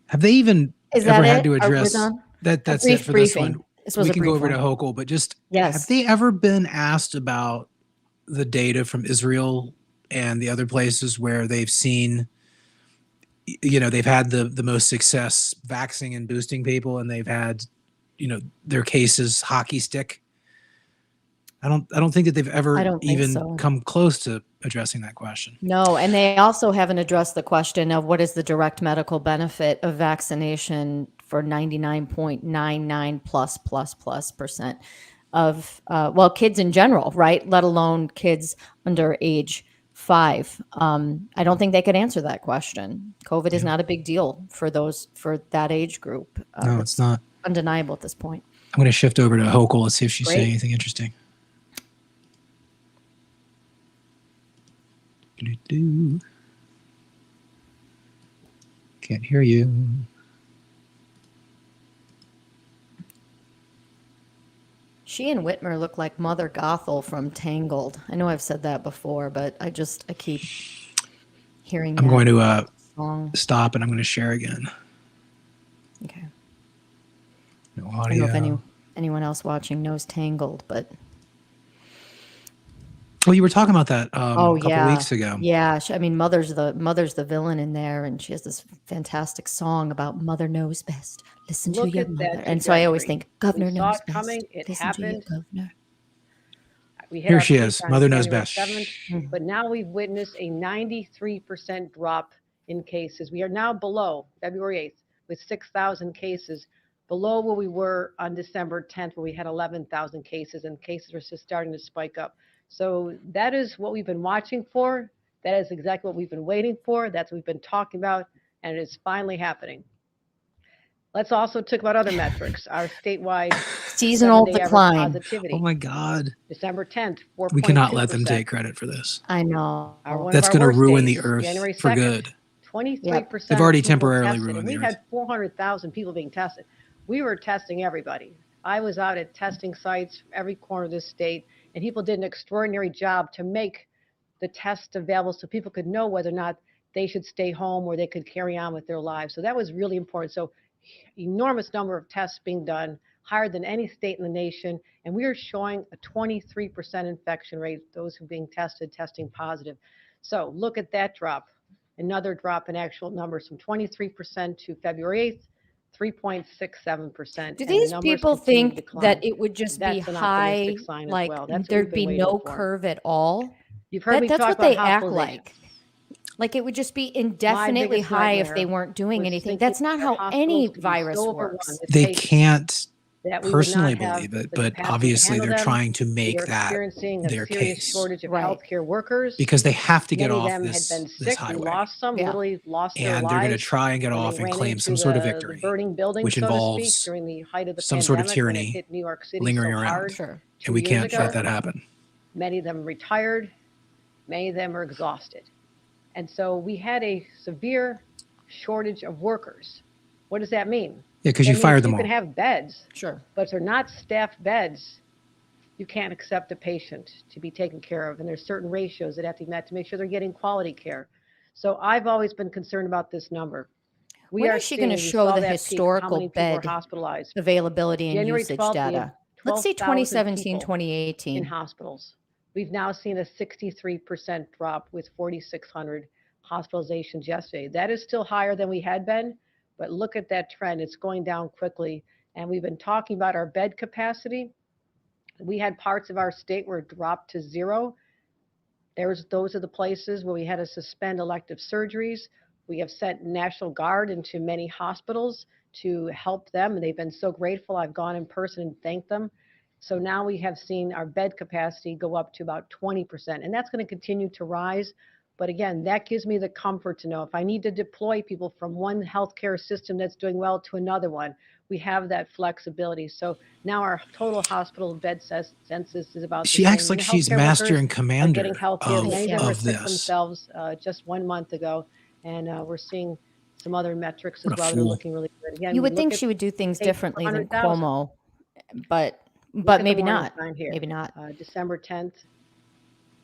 Have they even Is ever that had it? to Are we address done? that? A That's it brief for this briefing. one. This was We a can go brief over to one. Hochul, but just Yes. have they ever been asked about the data from Israel and the other places where they've seen, they've had the most success vaccinating and boosting people, and they've had, their cases hockey stick? I don't think that they've I ever don't think even so. come close to addressing that question. No, and they also haven't addressed the question of what is the direct medical benefit of vaccination for 99.99+% of kids in general, right? Let alone kids under age 5. I don't think they could answer that question. COVID is not a big deal for that age group. No, it's not. Undeniable at this point. I'm going to shift over to Hochul. Let's see if she's Great. saying anything interesting. Can't hear you. She and Whitmer look like Mother Gothel from Tangled. I know I've said that before, but I keep hearing I'm that going to song. stop and I'm going to share again. Okay. No I don't know audio. if anyone else watching knows Tangled, but Well, you were talking about that a couple weeks ago. Yeah, Mother's the villain in there, and she has this fantastic song about Mother knows best. Listen to Look your at that mother. And so I always trajectory. think Governor We saw knows it best. coming. It Listen to your happened. governor. We hit Here our she peak is. on Mother knows January best. 7th, but now we've witnessed a 93% drop in cases. We are now below February 8th with 6,000 cases, below where we were on December 10th, where we had 11,000 cases, and cases are just starting to spike up. So that is what we've been watching for. That is exactly what we've been waiting for. That's what we've been talking about, and it is finally happening. Let's also talk about other metrics. Our statewide Seasonal 7-day average decline. positivity. Oh my God. December 10th, 4.2%. We cannot let them take credit for this. I know. That's going to ruin the earth January for 2nd, good. 23%. They've already of people temporarily tested, ruined and the we earth. had 400,000 people being tested. We were testing everybody. I was out at testing sites every corner of this state, and people did an extraordinary job to make the test available so people could know whether or not they should stay home or they could carry on with their lives. So that was really important. So enormous number of tests being done, higher than any state in the nation, and we are showing a 23% infection rate, those who are being tested, testing positive. So look at that drop. Another drop in actual numbers from 23% to February 8th, 3.67%. Do these people think that it would just be That's an high, optimistic sign as like well. That's what there'd we've be been no waiting for. curve at all? You've heard me That's talk what about they act hospitalization. like it would just be indefinitely biggest high if nightmare they weren't doing was anything. thinking That's not our how hospitals any could be virus so overrun works. with They patients. can't that we would personally not have believe it, the but capacity to obviously handle they're them. trying to We make are that experiencing a their serious case shortage of Right. healthcare workers. because they have to get Many of off them had this been this sick. We highway, lost some, Yeah. literally lost their and they're going to lives try and get when off they and ran claim into some sort of the victory, burning building, which so to speak, involves during the height of the some sort of pandemic when it tyranny hit New York City lingering so around. hard Sure. 2 And we years can't ago. let that happen. Many of them retired. Many of them are exhausted. And so we had a severe shortage of workers. What does that mean? Yeah, because That you means fired them you can all. have beds, Sure. but if they're not staffed beds, you can't accept a patient to be taken care of. And there's certain ratios that have to be met to make sure they're getting quality care. So I've always been concerned about this number. We When are is she going to seeing, we show saw the that peak, how historical many people were bed hospitalized. availability and January usage 12th, we had data? Let's say 12,000 2017, people in 2018. hospitals. We've now seen a 63% drop with 4,600 hospitalizations yesterday. That is still higher than we had been, but look at that trend. It's going down quickly. And we've been talking about our bed capacity. We had parts of our state where it dropped to 0. Those are the places where we had to suspend elective surgeries. We have sent National Guard into many hospitals to help them, and they've been so grateful. I've gone in person and thanked them. So now we have seen our bed capacity go up to about 20%, and that's going to continue to rise. But again, that gives me the comfort to know if I need to deploy people from one healthcare system that's doing well to another one, we have that flexibility. So now our total hospital bed census is about the She same. acts like And she's healthcare master workers and are commander getting healthier. Many of them were of sick this. themselves just 1 month ago, and we're seeing some other metrics as What a well that are fool. looking really good. Again, You we would look think at she would do things states differently than 100,000. Cuomo, Look but at the maybe morning not. sign here. Maybe not. December 10th,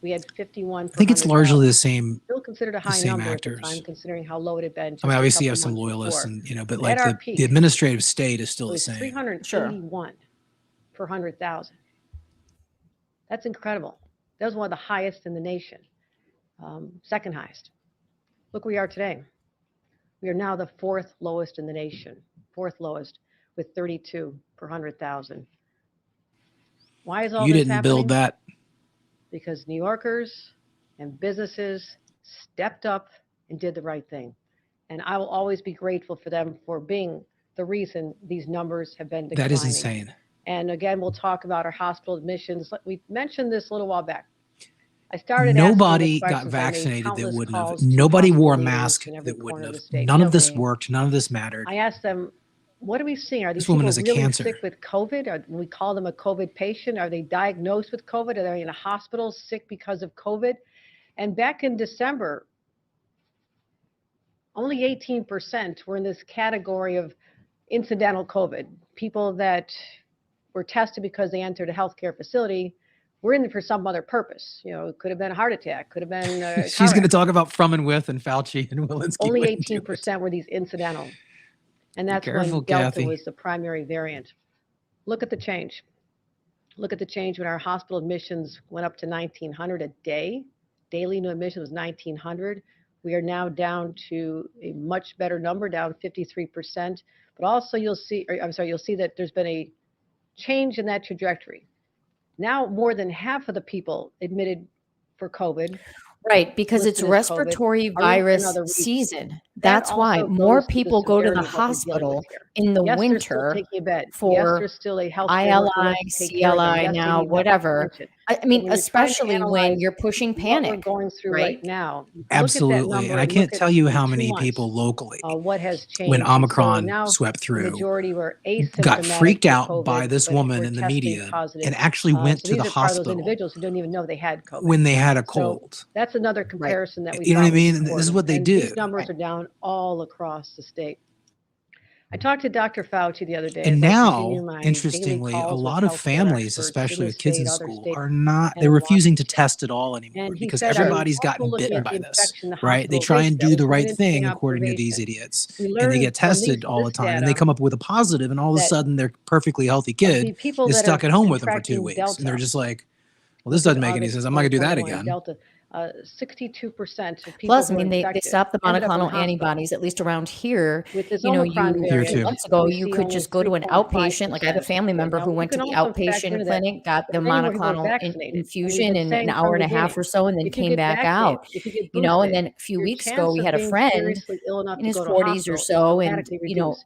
we had 51 per I think it's 100,000. largely the same. Still considered a the high same number at the actors. time, considering how low it had been just I mean, obviously you a have couple some months loyalists, before. and but At like our the peak, administrative state is still it the was same. 381 per 100,000. That's incredible. That was one of the highest in the nation, second highest. Look where we are today. We are now the 4th lowest in the nation, 4th lowest with 32 per 100,000. Why is all You this didn't happening? build that. Because New Yorkers and businesses stepped up and did the right thing. And I will always be grateful for them for being the reason these numbers have been declining. That is insane. And again, we'll talk about our hospital admissions. We mentioned this a little while back. I started Nobody asking the got questions. I made vaccinated that countless wouldn't have. calls to Nobody wore a hospital leaders mask in every that corner wouldn't of the have. state. None of this Nobody. worked. None of this mattered. I asked them, what are we seeing? Are these This woman people has a really cancer. sick with COVID? Or we call them a COVID patient? Are they diagnosed with COVID? Are they in a hospital sick because of COVID? And back in December, only 18% were in this category of incidental COVID, people that were tested because they entered a healthcare facility, were in it for some other purpose. You know, it could have been a heart attack, could have been a She's going to car talk about from and with and Fauci and Walensky. Only wouldn't do it. 18% were these incidental. And that's careful, when Delta Kathy. was the primary variant. Look at the change. Look at the change when our hospital admissions went up to 1,900 a day. Daily new admission was 1,900. We are now down to a much better number, down 53%. But also you'll see that there's been a change in that trajectory. Now more than half of the people admitted for COVID. Right, because it's listed as COVID, respiratory are in for virus another reason. season. That That's why also more goes to the people go to the severity of what we're dealing with hospital here. in the Yes, they're still winter taking a bed. Yes, for there's still a healthcare worker who ILI, wants to take care of them. CLI Yes, they now, need medical whatever. attention. I But mean, when you're trying to especially when analyze you're pushing what we're panic, going through right? right now, look at that Absolutely. number And I and can't look at tell you in how 2 many months, people locally, what has changed. when And so Omicron now swept the through, majority were got asymptomatic freaked for out COVID, by this but woman were in the testing media positive. and actually went So to these the are part of those hospital individuals who don't even know they had COVID. when they had a So cold. that's another comparison that we You know what I thought was mean? This is important. what they And do. these numbers are down all across the state. I talked to Dr. Fauci the other day. And as I continue now, my daily interestingly, a calls with lot of healthcare families, experts especially in with the kids state, in other school, states, are not, and they're in refusing to Washington. test at all anymore And he because said, everybody's also gotten looking bitten at by the this, infection, the right? They hospital try rates. and That do was the one right interesting thing according to these observation. idiots, We and they learned get from tested all the this time, and they data come up with a positive, and all of a that sudden their perfectly healthy of kid the people is that stuck are at home with them for 2 contracting weeks, and they're Delta, just like, well, this look doesn't at make any August sense. I'm not gonna do that 2021, again. Delta, 62% of people Plus, I who are mean, they infected stopped the ended up in the monoclonal hospital. antibodies, at least around here. With this You know, Omicron you Here variant, too. months ago, we you see could only just go to an outpatient. Like I have a 3.5% family member now. who You went to can the also factor outpatient into that clinic, got the many more people are monoclonal vaccinated. And we've infusion been in saying an from hour and the a half beginning, or so, and then if you came get back vaccinated, out. if you get You know, and boosted, then a few your weeks ago, chance we of had a being friend seriously ill enough in to his go to a 40s or hospital is so, and dramatically you know, reduced.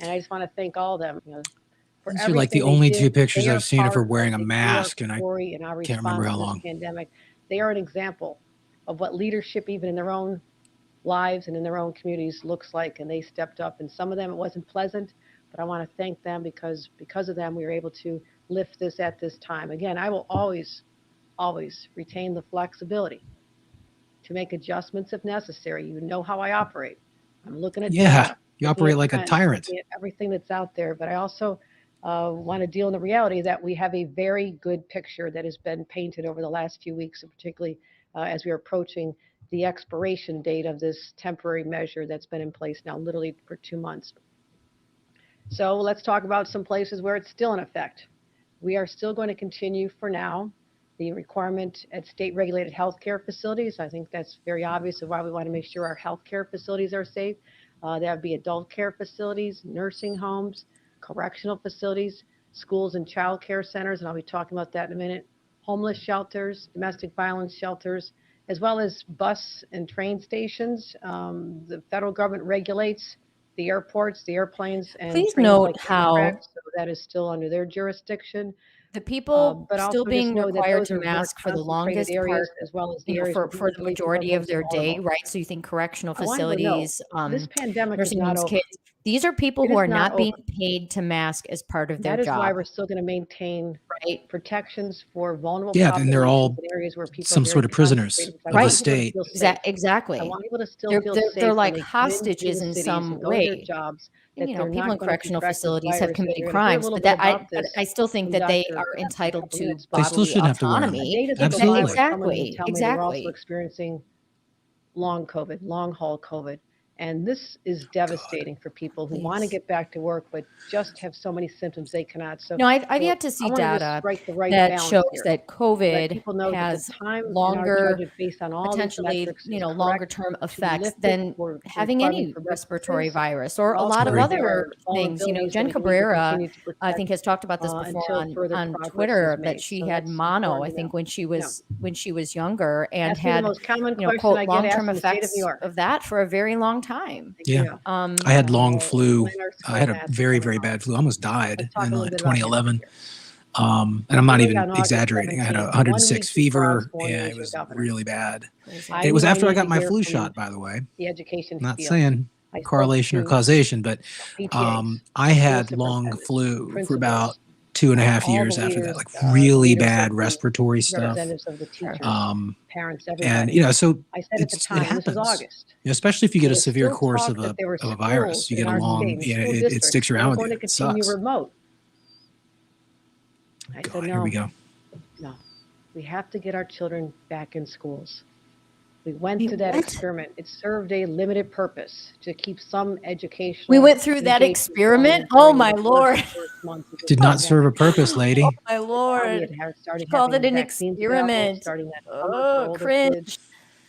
And I just want to thank all of them, for These are like the everything they only did. two pictures They are I've seen of her part wearing a the New York mask, and I story and our can't remember response how to this long. pandemic. They are an example of what leadership, even in their own lives and in their own communities, looks like. And they stepped up. And some of them, it wasn't pleasant, but I want to thank them because of them, we were able to lift this at this time. Again, I will always retain the flexibility to make adjustments if necessary. You know how I operate. I'm looking at Yeah, data, you looking operate at like a trends, tyrant. looking at everything that's out there. But I also want to deal in the reality that we have a very good picture that has been painted over the last few weeks, and particularly as we are approaching the expiration date of this temporary measure that's been in place now literally for 2 months. So let's talk about some places where it's still in effect. We are still going to continue for now the requirement at state-regulated healthcare facilities. I think that's very obvious of why we want to make sure our healthcare facilities are safe. That would be adult care facilities, nursing homes, correctional facilities, schools and child care centers, and I'll be talking about that in a minute, homeless shelters, domestic violence shelters, as well as bus and train stations. The federal government regulates the airports, the airplanes, and Please trains note like Amtrak, how so that is still under their jurisdiction. the people But still also just being know that required those to are more mask for the concentrated longest areas, part, as well as you the know, areas where for people the believe people are majority of most their day, vulnerable. right? So you think correctional I want you to know, facilities, this pandemic is nursing not homes, over. kids, these are people It who is are not not being over. paid to mask as part of their That is why job, we're still going to maintain right? protections for vulnerable Yeah, then they're populations all in areas where people are some very sort of prisoners concentrated. I of the want Right. people to state. feel safe. I Exactly. want people to still They're feel they're safe they're when like they come into hostages the in cities some and go to their way. jobs, And, that you know, they're people not in going to correctional contract this facilities have virus. And committed you're going to hear a crimes, little but bit that about this I still think from that they Dr. are in a entitled couple to minutes. They But still should have to wear them. a autonomy. day doesn't go Absolutely. by where someone doesn't Exactly. tell me they're also experiencing long COVID, long haul COVID. And this is devastating for people who want to Please. get back to work, but just have so many symptoms they cannot. So, No, I've yet to I see want to just data strike the right that balance shows here. that Let COVID people know that the has time in our longer, judgment based on all these potentially, metrics you is know, longer correct term to effects lift it than for the having requirement any for respiratory businesses, virus or but a lot also of that there other are things. You know, vulnerabilities Jen that we need to Cabrera, continue to I protect think, has talked about this before until further on progress is Twitter that made. she So had that's mono, important I to think, know. when she was younger, and Ask me the had, most common you know, question quote, I get long-term asked in the state of New effects York. of that for a very long time. Thank Yeah. you. I had long When flu. are I school had a masks very, coming very off? bad flu. I almost died Let's talk a in little like bit about history 2011. here. And I'm not Literally even on August exaggerating. I had 17th, 1 106 week before I was fever, sworn in and as it your was governor, really bad. Crazy. I And it was knew I after I needed got to my hear flu from shot, by the way. the education I'm not field. saying I spoke correlation or to causation, but PTAs, I school had long superintendents, flu for about principals, 2.5 all the years after that, leaders, like really leadership, bad the respiratory stuff. representatives of the teachers, Um, parents, and everybody. so I said at the it time, and this was happens, August, especially if you get there a was severe still course talk that there were of a schools virus. You in get a our state, long, and you know, school it districts sticks that around were with going you. to It continue sucks. remote. I God, said, here we no, go. no, we have to get our children back in schools. We went Wait, through that what? experiment. It served a limited purpose to keep some We educational went through that engagement going experiment. Oh during my the Lord. first months of this Did not serve a pandemic. purpose, Oh lady. my By the time we Lord. had started She called it having an vaccines available, experiment. starting that summer for Oh, older cringe. kids,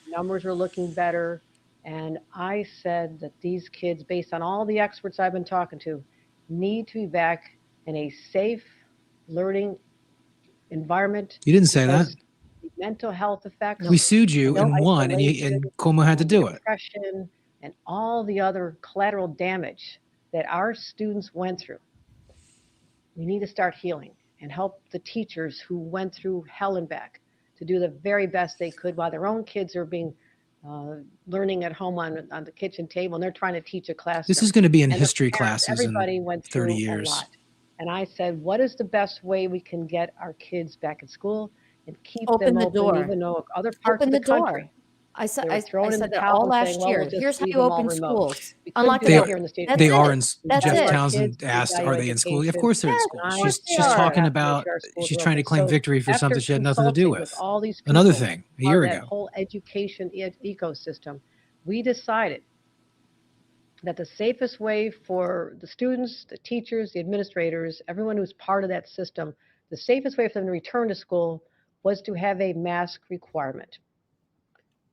numbers were looking better. And I said that these kids, based on all the experts I've been talking to, need to be back in a safe learning environment You didn't say that. because the mental health effects, We sued you mental and won, isolation, and Cuomo had to do it. depression, and all the other collateral damage that our students went through. We need to start healing and help the teachers who went through hell and back to do the very best they could while their own kids are being learning at home on the kitchen table and they're trying to teach a classroom. This is going to be in And the history parents, classes everybody in went 30 through a years. lot. And I said, what is the best way we can get our kids back in school and keep Open them the open, door. even though other parts Open of the the country, door. I said they were throwing in the that towel all and saying, last well, we'll year. just Here's how leave you them all open remote. schools. We couldn't Unlock do the that door. here in the state of That's They New York. are it. in. That's Jeff Value it. our Townsend kids, we asked, value "Are they in school?" Of education. course they're in Yes, school. And of I course they She's said are. we talking have to make about. sure our schools She's are trying to open. claim So victory for after something she had nothing to do consulting with with. all these Another people, thing, a part year of that ago. whole education ecosystem, we decided that the safest way for the students, the teachers, the administrators, everyone who's part of that system, the safest way for them to return to school was to have a mask requirement.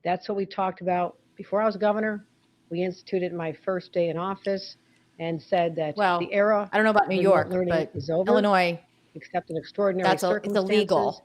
That's what we talked about before I was governor. We instituted my first day in office and said that Well, the era I don't know about of New remote York, learning but is over, Illinois, except in extraordinary it's circumstances. illegal.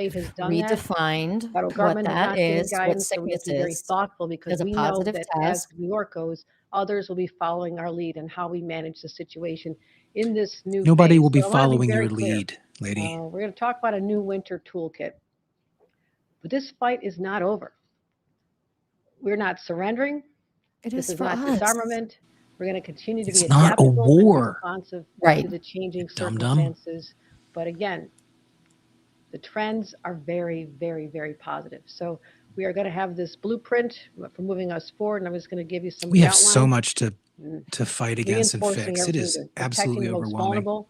state has done that. redefined Federal what government has that not given is, what guidance, so we have sickness to be very is thoughtful because as a we know positive that as test. New York goes, others will be following our lead in how we manage the situation in this new Nobody phase. will be So I wanna following very your clear. lead, lady. We're going to talk about a new winter toolkit. But this fight is not over. We're not surrendering. It This is is for not us. disarmament. We're going to continue to It's be not a adaptable and war. responsive Right. to the changing Dum-dum. circumstances. But again, the trends are very, very, very positive. So we are going to have this blueprint for moving us forward. And I'm just going to give you some of We the have so outlines. much to fight against and Reinforcing fix. It everything, is protecting absolutely the most overwhelming. vulnerable,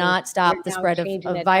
not stop You're the now spread of changing that virus.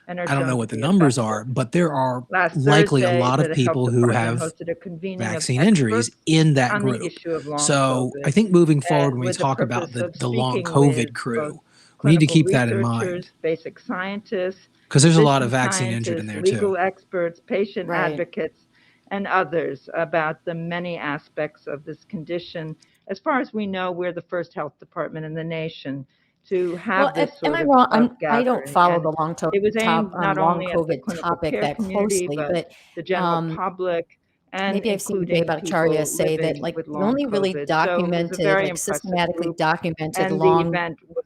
and are I don't know shown what to the be numbers effective. are, but there are Last likely a Thursday, lot of the health people who department have hosted a convening of vaccine injuries experts in that on the group. issue of long So I COVID, think moving forward, and when we with the talk about purpose of the long speaking COVID with crew, both we need to clinical keep that in mind, researchers, basic scientists, because there's a lot of physician vaccine injured in scientists, there too. legal experts, patient Right. advocates, and others about the many aspects of this condition. As far as we know, we're the first health department in the nation to have Well, this am sort I of, wrong? gathering. I don't follow And the it was aimed not long only at the COVID clinical topic care that community, closely, but but the general public, and maybe I've seen Jay including Bhattacharya people say that living like with the long only really COVID. So it was a documented, very like impressive systematically group, documented and the long event was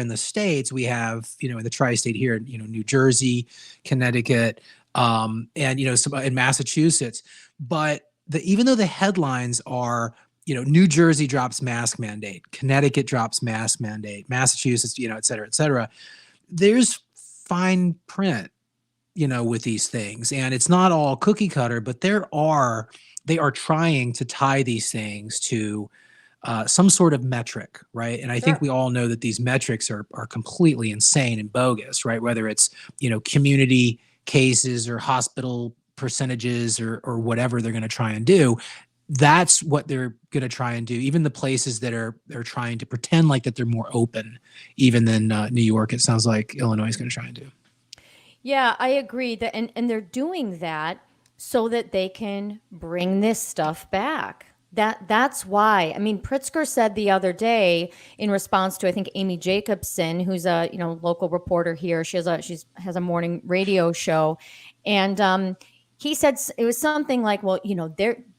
in the States, we have, in the tri-state here, New Jersey, Connecticut, and, some in Massachusetts. But even though the headlines are, New Jersey drops mask mandate, Connecticut drops mask mandate, Massachusetts, et cetera, there's fine print, with these things. And it's not all cookie cutter, but they are trying to tie these things to some sort of metric, right? And I think we all know that these metrics are completely insane and bogus, right? Whether it's, community cases or hospital percentages or whatever they're going to try and do. That's what they're going to try and do. Even the places that are trying to pretend like that they're more open, even than New York, it sounds like Illinois is going to try and do. Yeah, I agree that, and they're doing that so that they can bring this stuff back. That's why. I mean, Pritzker said the other day in response to, I think, Amy Jacobson, who's a local reporter here. She has a morning radio show, and he said it was something like, well,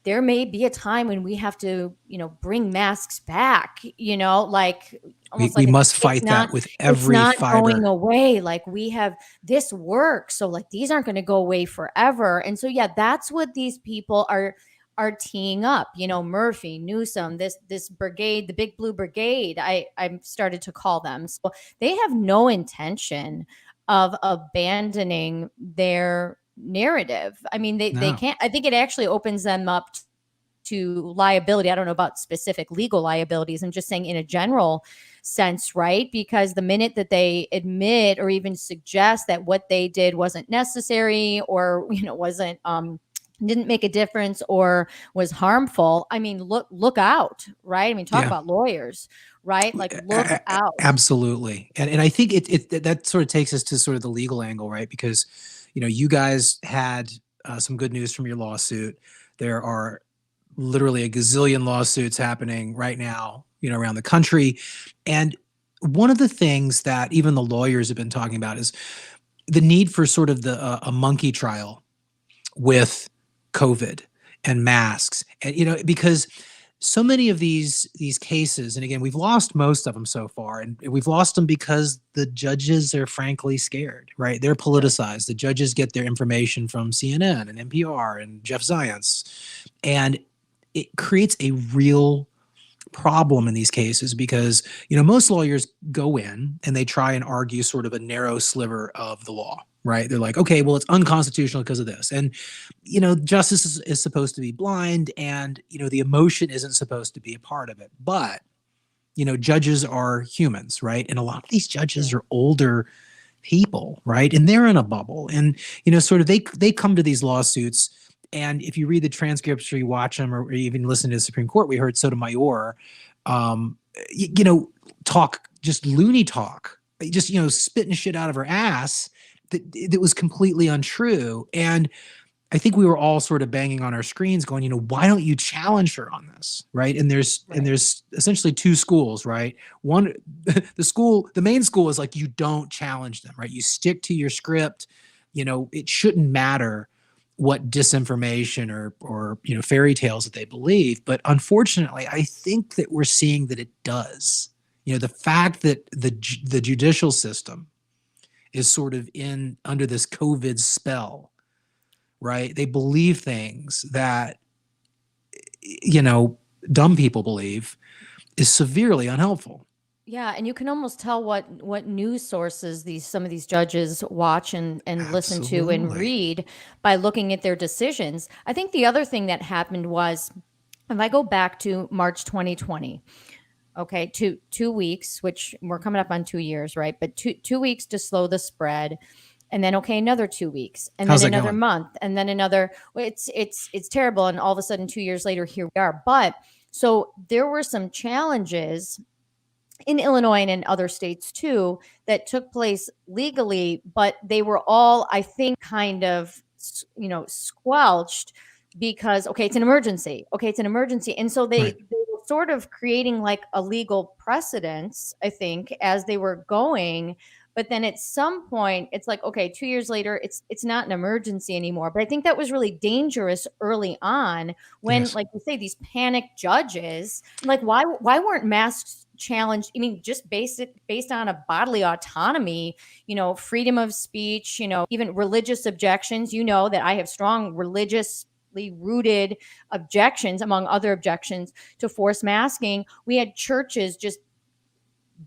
there may be a time when we have to bring masks back. Like almost we like must fight that with every it's not fiber. going away. Like we have this work, so like these aren't going to go away forever. And so yeah, that's what these people are teeing up. Murphy, Newsom, this brigade, the Big Blue Brigade. I started to call them. So they have no intention of abandoning their narrative. I mean, they can't. I think it actually opens them up to liability. I don't know about specific legal liabilities. I'm just saying in a general sense, right? Because the minute that they admit or even suggest that what they did wasn't necessary or wasn't didn't make a difference or was harmful, I mean, look out, right? I mean, talk about lawyers, right? Like look out. Absolutely. And I think that sort of takes us to sort of the legal angle, right? Because you guys had some good news from your lawsuit. There are literally a gazillion lawsuits happening right now, around the country. And one of the things that even the lawyers have been talking about is the need for sort of a monkey trial with COVID and masks. And, because so many of these cases, and again, we've lost most of them so far, and we've lost them because the judges are frankly scared, right? They're politicized. The judges get their information from CNN and NPR and Jeff Zients, and it creates a real problem in these cases because, most lawyers go in and they try and argue sort of a narrow sliver of the law, right? They're like, okay, well, it's unconstitutional because of this. And, justice is supposed to be blind and, the emotion isn't supposed to be a part of it. But, judges are humans, right? And a lot of these judges are older people, right? And they're in a bubble. And, sort of they come to these lawsuits. And if you read the transcripts or you watch them or even listen to the Supreme Court, we heard Sotomayor, talk just loony talk, just, spitting shit out of her ass that was completely untrue. And I think we were all sort of banging on our screens going, why don't you challenge her on this? Right. And there's essentially two schools, right? One, the main school is like, you don't challenge them, right? You stick to your script. It shouldn't matter what disinformation or fairy tales that they believe. But unfortunately, I think that we're seeing that it does. The fact that the judicial system is sort of under this COVID spell, right? They believe things that, dumb people believe is severely unhelpful. Yeah, and you can almost tell what news sources some of these judges watch and listen to and read by looking at their decisions. I think the other thing that happened was, if I go back to March 2020, okay, 2 weeks, which we're coming up on 2 years, right? But two weeks to slow the spread. And then, okay, another 2 weeks, and then another month, and then another. It's terrible. And all of a sudden, 2 years later, here we are. But so there were some challenges in Illinois and in other states too that took place legally, but they were all, I think, kind of, squelched because, okay, it's an emergency. Okay, it's an emergency. And so they were sort of creating like a legal precedence, I think, as they were going. But then at some point, it's like, okay, 2 years later, it's not an emergency anymore. But I think that was really dangerous early on when, like you say, these panic judges, like why weren't masks challenged? I mean, just based on a bodily autonomy, freedom of speech, even religious objections. That I have strong religious deeply rooted objections, among other objections, to forced masking. We had churches just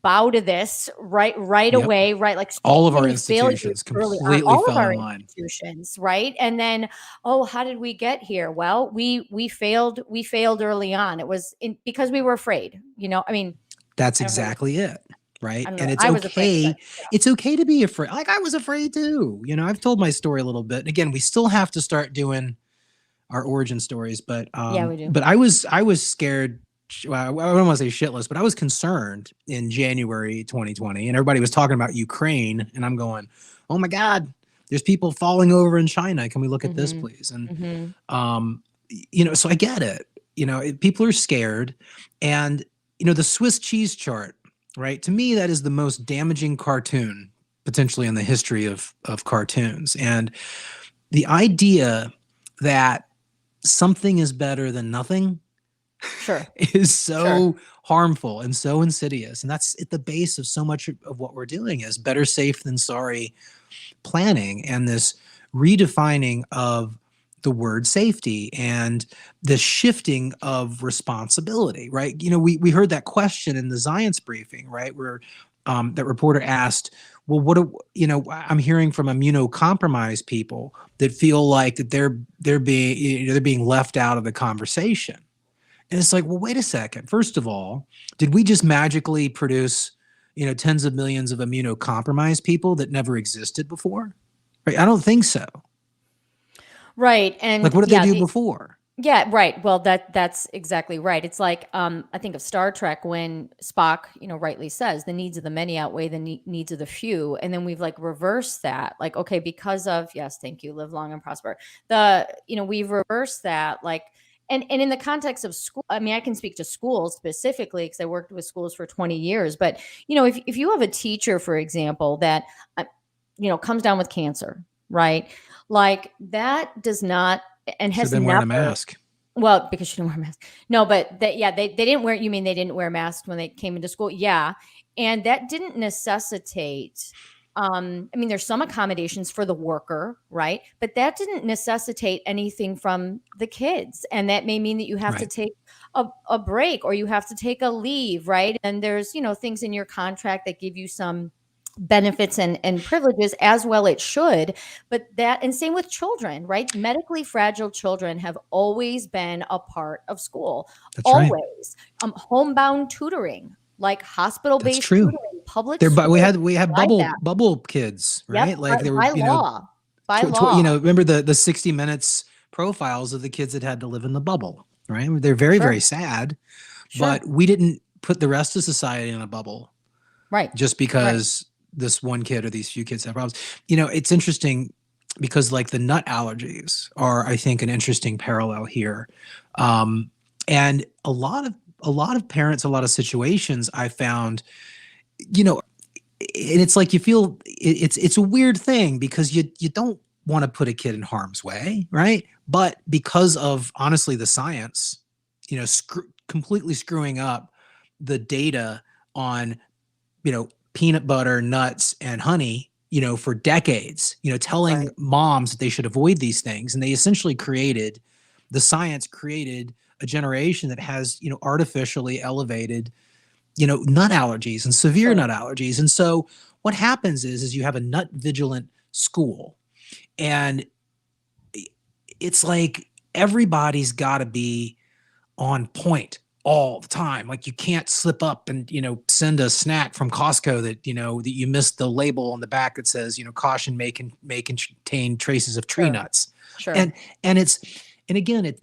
bow to this right Yep. away, right? Like all of our many institutions failures early on, completely all of fell our in line. institutions, right? And then, oh, how did we get here? Well, we failed early on. It was because we were afraid, I mean, That's I don't know. exactly it. Right. I don't And know. it's I was afraid of okay. it. Yeah. It's okay to be afraid. Like I was afraid too. I've told my story a little bit. And again, we still have to start doing our origin stories, but Yeah, we do. but I was scared. Well, I don't want to say shitless, but I was concerned in January 2020, and everybody was talking about Ukraine, and I'm going, "Oh my God, there's people falling over in China. Can we look at this, please?" And so I get it. People are scared, and the Swiss cheese chart, right? To me, that is the most damaging cartoon potentially in the history of cartoons, and the idea that something is better than nothing is so harmful and so insidious. And that's at the base of so much of what we're doing is better safe than sorry planning, and this redefining of the word safety and the shifting of responsibility, right? We heard that question in the science briefing, right? Where that reporter asked, well, I'm hearing from immunocompromised people that feel like that they're being left out of the conversation. And it's like, well, wait a second. First of all, did we just magically produce, tens of millions of immunocompromised people that never existed before? Right? I don't think so. Right. And like, what did they do before? Yeah, right. Well, that's exactly right. It's like I think of Star Trek when Spock, rightly says the needs of the many outweigh the needs of the few, and then we've like reversed that. Like, okay, because of yes, thank you, live long and prosper. We've reversed that. Like, and in the context of school, I mean, I can speak to schools specifically because I worked with schools for 20 years. But if you have a teacher, for example, that comes down with cancer, right? Like that does not. And has been never wearing a mask. Well, because she didn't wear a mask. No, but they didn't wear. You mean they didn't wear masks when they came into school? Yeah, and that didn't necessitate. I mean, there's some accommodations for the worker, right? But that didn't necessitate anything from the kids, and that may mean that you have to take a break or you have to take a leave, right? And there's things in your contract that give you some benefits and privileges, as well it should, but that, and same with children, right? Medically fragile children have always been a part of school. That's always homebound tutoring, like hospital-based tutoring, public schools, we had bubble kids, right? Yep, like they were by law. Remember the 60 Minutes profiles of the kids that had to live in the bubble, right? They're very very sad, but we didn't put the rest of society in a bubble, right? Just because this one kid or these few kids have problems. It's interesting because like the nut allergies are, I think, an interesting parallel here. And a lot of parents, a lot of situations I found, and it's like you feel it's a weird thing because you don't want to put a kid in harm's way, right? But because of honestly the science, completely screwing up the data on, peanut butter, nuts, and honey, for decades, telling moms that they should avoid these things. And they essentially created a generation that has, artificially elevated, nut allergies and severe nut allergies. And so what happens is you have a nut vigilant school, and it's like everybody's got to be on point all the time. Like you can't slip up and, send a snack from Costco that, that you missed the label on the back that says, caution may contain traces of tree nuts. Sure. And again,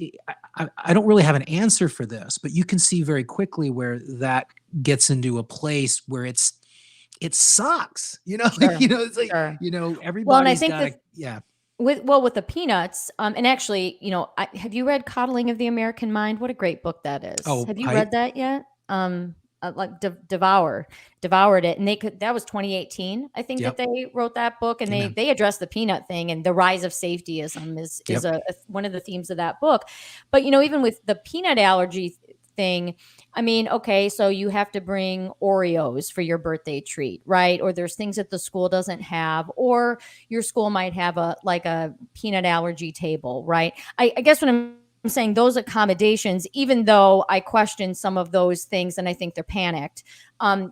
I don't really have an answer for this, but you can see very quickly where that gets into a place where it sucks, it's like, everybody's got to, with the peanuts, and actually, have you read Coddling of the American Mind? What a great book that is. Have you read that yet? Devoured it, and that was 2018, I think, that they wrote that book, and they addressed the peanut thing, and the rise of safetyism is one of the themes of that book. But even with the peanut allergy thing. I mean, okay, so you have to bring Oreos for your birthday treat, right? Or there's things that the school doesn't have, or your school might have a peanut allergy table, right? I guess what I'm saying, those accommodations, even though I question some of those things and I think they're panicked,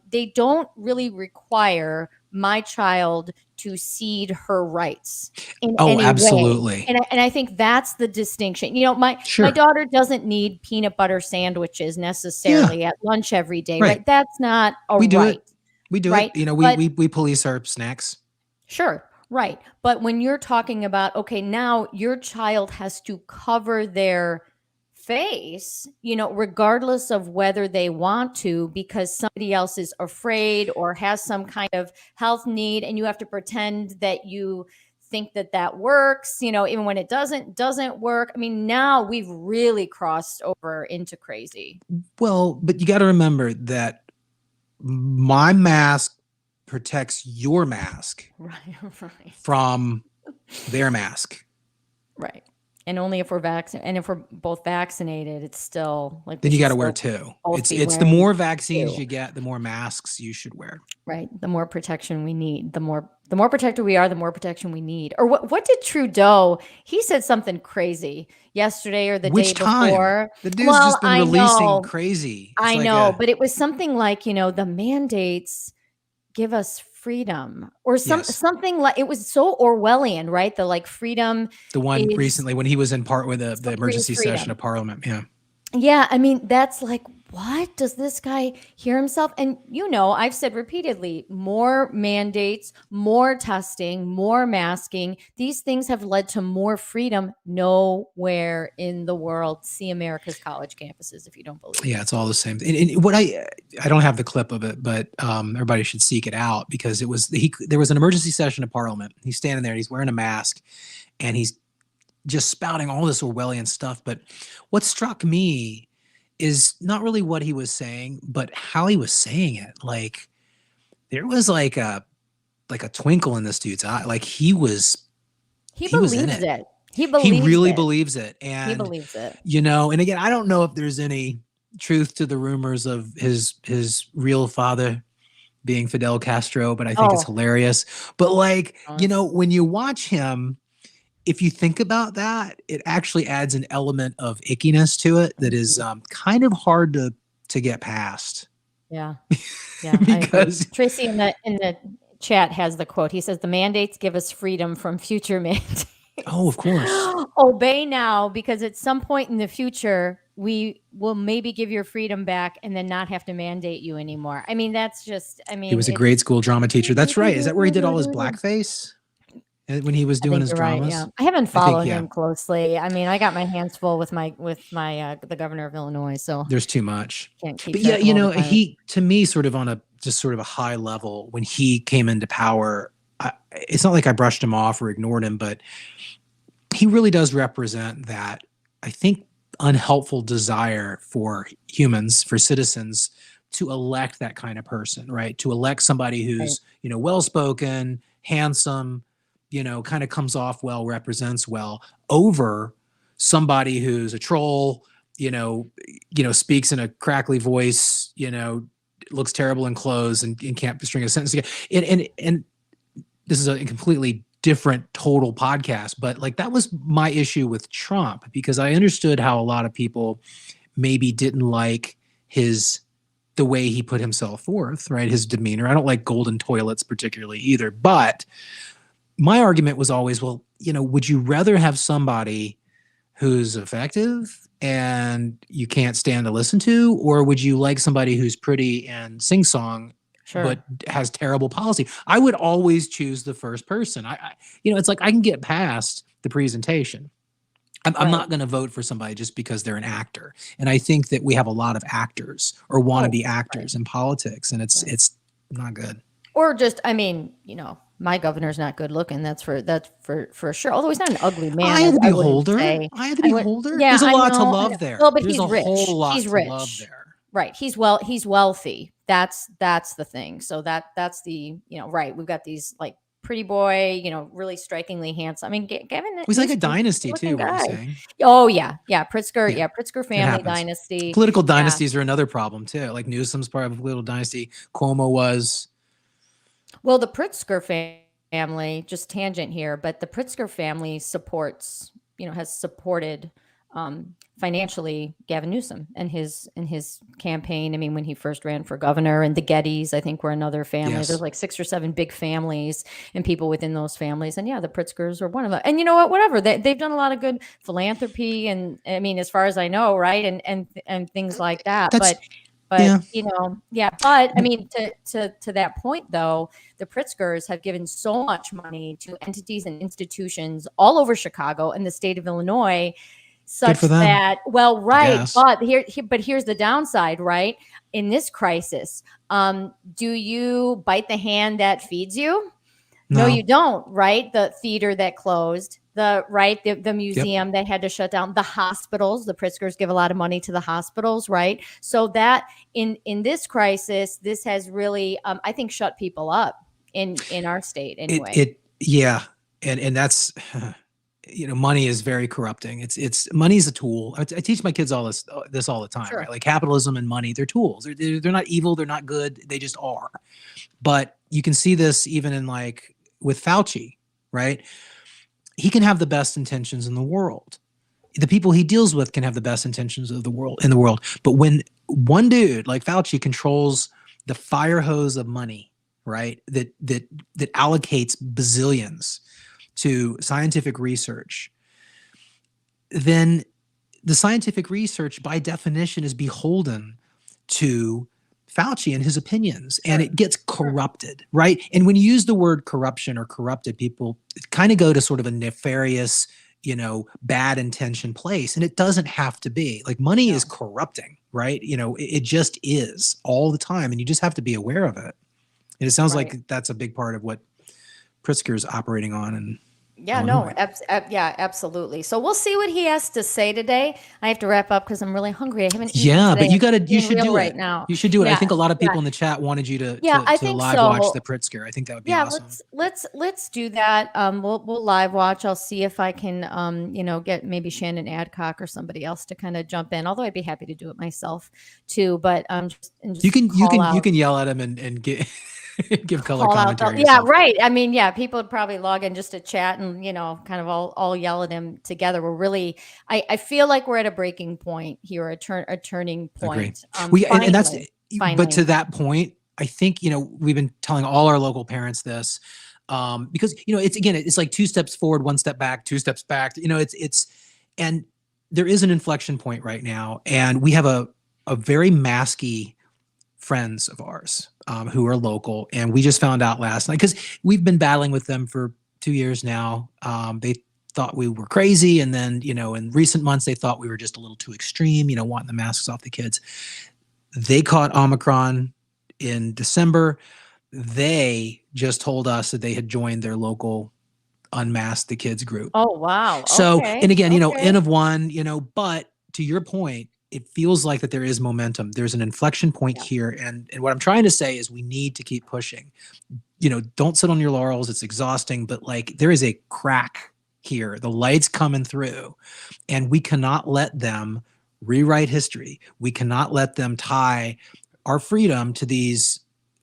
they don't really require my child to cede her rights in any absolutely. way. And I think that's the distinction. You know, my daughter doesn't need peanut butter sandwiches necessarily at lunch every day, right? That's not a we do right. it. We do right? it. You know, But- we police our snacks. Sure. Right. But when you're talking about, okay, now your child has to cover their face, you know, regardless of whether they want to, because somebody else is afraid or has some kind of health need, and you have to pretend that you think that that works, you know, even when it doesn't work. I mean, now we've really crossed over into crazy. Well, but you got to remember that my mask protects your mask from their mask. Right. And only if we're vaccinated, and if we're both vaccinated, it's still like, then you got to wear two. It's the more vaccines you get, the more masks you should wear. Right. The more protection we need, the more protected we are, the more protection we need. Or what did Trudeau? He said something crazy yesterday or the day before. The dude's just been releasing crazy. I know, but it was something like, you know, the mandates give us freedom, or something like, it was so Orwellian, right? The like freedom. The one recently when he was in part with the emergency session of Parliament. Yeah. Yeah. I mean, that's like, what does this guy hear himself? And, you know, I've said repeatedly, more mandates, more testing, more masking. These things have led to more freedom nowhere in the world. See America's college campuses if you don't believe. Yeah, it's all the same. And what I don't have the clip of it, but everybody should seek it out, because there was an emergency session of Parliament. He's standing there, he's wearing a mask, and he's just spouting all this Orwellian stuff. But what struck me is not really what he was saying, but how he was saying it. Like, there was like a twinkle in this dude's eye. Like he was in it. He really believes it. And he believes it. You know, and again, I don't know if there's any truth to the rumors of his real father being Fidel Castro, but I think it's hilarious. But like, you know, when you watch him, if you think about that, it actually adds an element of ickiness to it that is kind of hard to get past. Yeah. Yeah. Because Tracy in the chat has the quote. He says, the mandates give us freedom from future mandates. Oh, of course. Obey now, because at some point in the future, we will maybe give your freedom back and then not have to mandate you anymore. I mean, that's just, he was a grade school drama teacher. That's right. Is that where he did all his blackface? When he was doing his dramas? Right, yeah. I haven't followed him closely. I mean, I got my hands full with the governor of Illinois, so there's too much. Can't keep but yeah, you know, he, to me, sort of on a high level, when he came into power, it's not like I brushed him off or ignored him, but he really does represent that, I think, unhelpful desire for humans, for citizens, to elect that kind of person, right? To elect somebody who's, you know, well-spoken, handsome, you know, kind of comes off well, represents well, over somebody who's a troll, you know, speaks in a crackly voice, you know, looks terrible in clothes and can't string a sentence together. And this is a completely different total podcast, but like that was my issue with Trump, because I understood how a lot of people maybe didn't like the way he put himself forth, right? His demeanor. I don't like golden toilets particularly either, but my argument was always, well, you know, would you rather have somebody who's effective and you can't stand to listen to, or would you like somebody who's pretty and sing-song, but has terrible policy? I would always choose the first person. You know, it's like I can get past the presentation. I'm not going to vote for somebody just because they're an actor. And I think that we have a lot of actors or wannabe actors in politics, and it's not good. Or just, I mean, you know, my governor's not good looking. That's for sure. Although he's not an ugly man. I had to be Holder. Yeah, there's a lot to love there. Well, but there's he's rich. Whole lot he's to rich. love there. Right. He's wealthy. That's the thing. So that's the, you know, right. We've got these like pretty boy, really strikingly handsome. I mean, Gavin. He's like a Newsom's dynasty good-looking too. What you're guy. saying? Oh yeah, Pritzker. Yeah, Yeah, Pritzker it family happens. dynasty. Political Yeah. dynasties are another problem too. Like Newsom's part of a political dynasty. Cuomo was. Well, the Pritzker family, just tangent here, but the Pritzker family supports, has supported financially Gavin Newsom and his campaign. I mean, when he first ran for governor, and the Gettys, I think, were another family. Yes. There's like 6 or 7 big families and people within those families. And yeah, the Pritzkers are one of them. And you know what? Whatever. They've done a lot of good philanthropy, and I mean, as far as I know, right? And things like that. That's- But yeah. But I mean, to that point though, the Pritzkers have given so much money to entities and institutions all over Chicago and the state of Illinois, such for them, that, well, right. guess. But here's the downside, right? In this crisis, do you bite the hand that feeds you? No, you don't, right? The theater that closed, the museum that had to shut down, the hospitals, the Pritzkers give a lot of money to the hospitals, right? So that in this crisis, this has really, I think, shut people up in our state anyway. And that's, money is very corrupting. It's money is a tool. I teach my kids all this all the time, Sure. right? Like capitalism and money, they're tools. They're not evil. They're not good. They just are. But you can see this even in like with Fauci, right? He can have the best intentions in the world. The people he deals with can have the best intentions in the world. But when one dude like Fauci controls the fire hose of money, right? That allocates bazillions to scientific research, then the scientific research by definition is beholden to Fauci and his opinions, and it gets corrupted, right? And when you use the word corruption or corrupted, people kind of go to sort of a nefarious, bad intention place, and it doesn't have to be. Like money is corrupting, right? It just is all the time, and you just have to be aware of it. And it sounds like that's a big part of what Pritzker's operating on. And yeah, no, absolutely. So we'll see what he has to say today. I have to wrap up because I'm really hungry. I haven't eaten today. But you should do right it now. You should do it. I Yeah, think a lot of people in the chat wanted you to I think live so. watch the Pritzker. I think that would be awesome. Let's do that. We'll live watch. I'll see if I can get maybe Shannon Adcock or somebody else to kind of jump in. Although I'd be happy to do it myself too. But just you can yell at him and get give color commentary. Yeah, right. I mean, people would probably log in just to chat and kind of all yell at him together. We're really, I feel like we're at a breaking point here, a turning point. And that's finally. But to that point, I think we've been telling all our local parents this because it's like 2 steps forward, 1 step back, 2 steps back. And there is an inflection point right now, and we have a very masky friends of ours who are local, and we just found out last night because we've been battling with them for 2 years now. They thought we were crazy, and then in recent months they thought we were just a little too extreme, wanting the masks off the kids. They caught Omicron in December. They just told us that they had joined their local Unmask the Kids group. Oh wow! So okay. And again, N of one, but to your point, it feels like that there is momentum. There's an inflection point here. And what I'm trying to say is we need to keep pushing. Don't sit on your laurels. It's exhausting, but like there is a crack here. The light's coming through, and we cannot let them rewrite history. We cannot let them tie our freedom to these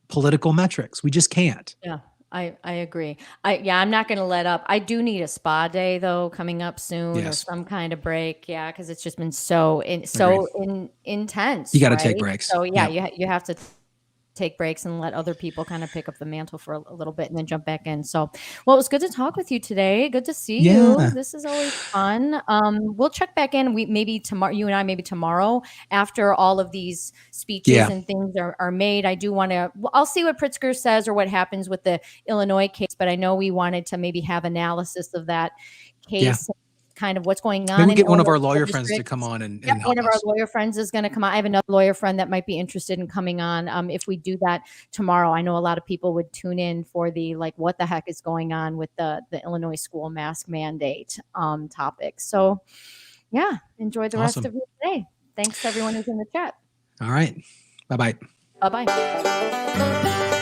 political metrics. We just can't. Yeah. I agree. I'm not going to let up. I do need a spa day though coming up soon, or some kind of break. Yeah, because it's just been so intense. You got to take breaks. So you have to take breaks and let other people kind of pick up the mantle for a little bit and then jump back in. So, well, it was good to talk with you today. Good to see you. This is always fun. We'll check back in. Maybe tomorrow, you and I, maybe tomorrow after all of these speeches and things are made. I do want to, I'll see what Pritzker says or what happens with the Illinois case, but I know we wanted to maybe have analysis of that case. Kind of what's going on. Maybe we get one of our lawyer friends to come on and help one of our lawyer friends is going to come on. I have another lawyer friend that might be interested in coming on. If we do that tomorrow, I know a lot of people would tune in for the what the heck is going on with the Illinois school mask mandate topic. So enjoy the rest of your day. Thanks to everyone who's in the chat. All right. Bye-bye. Bye-bye.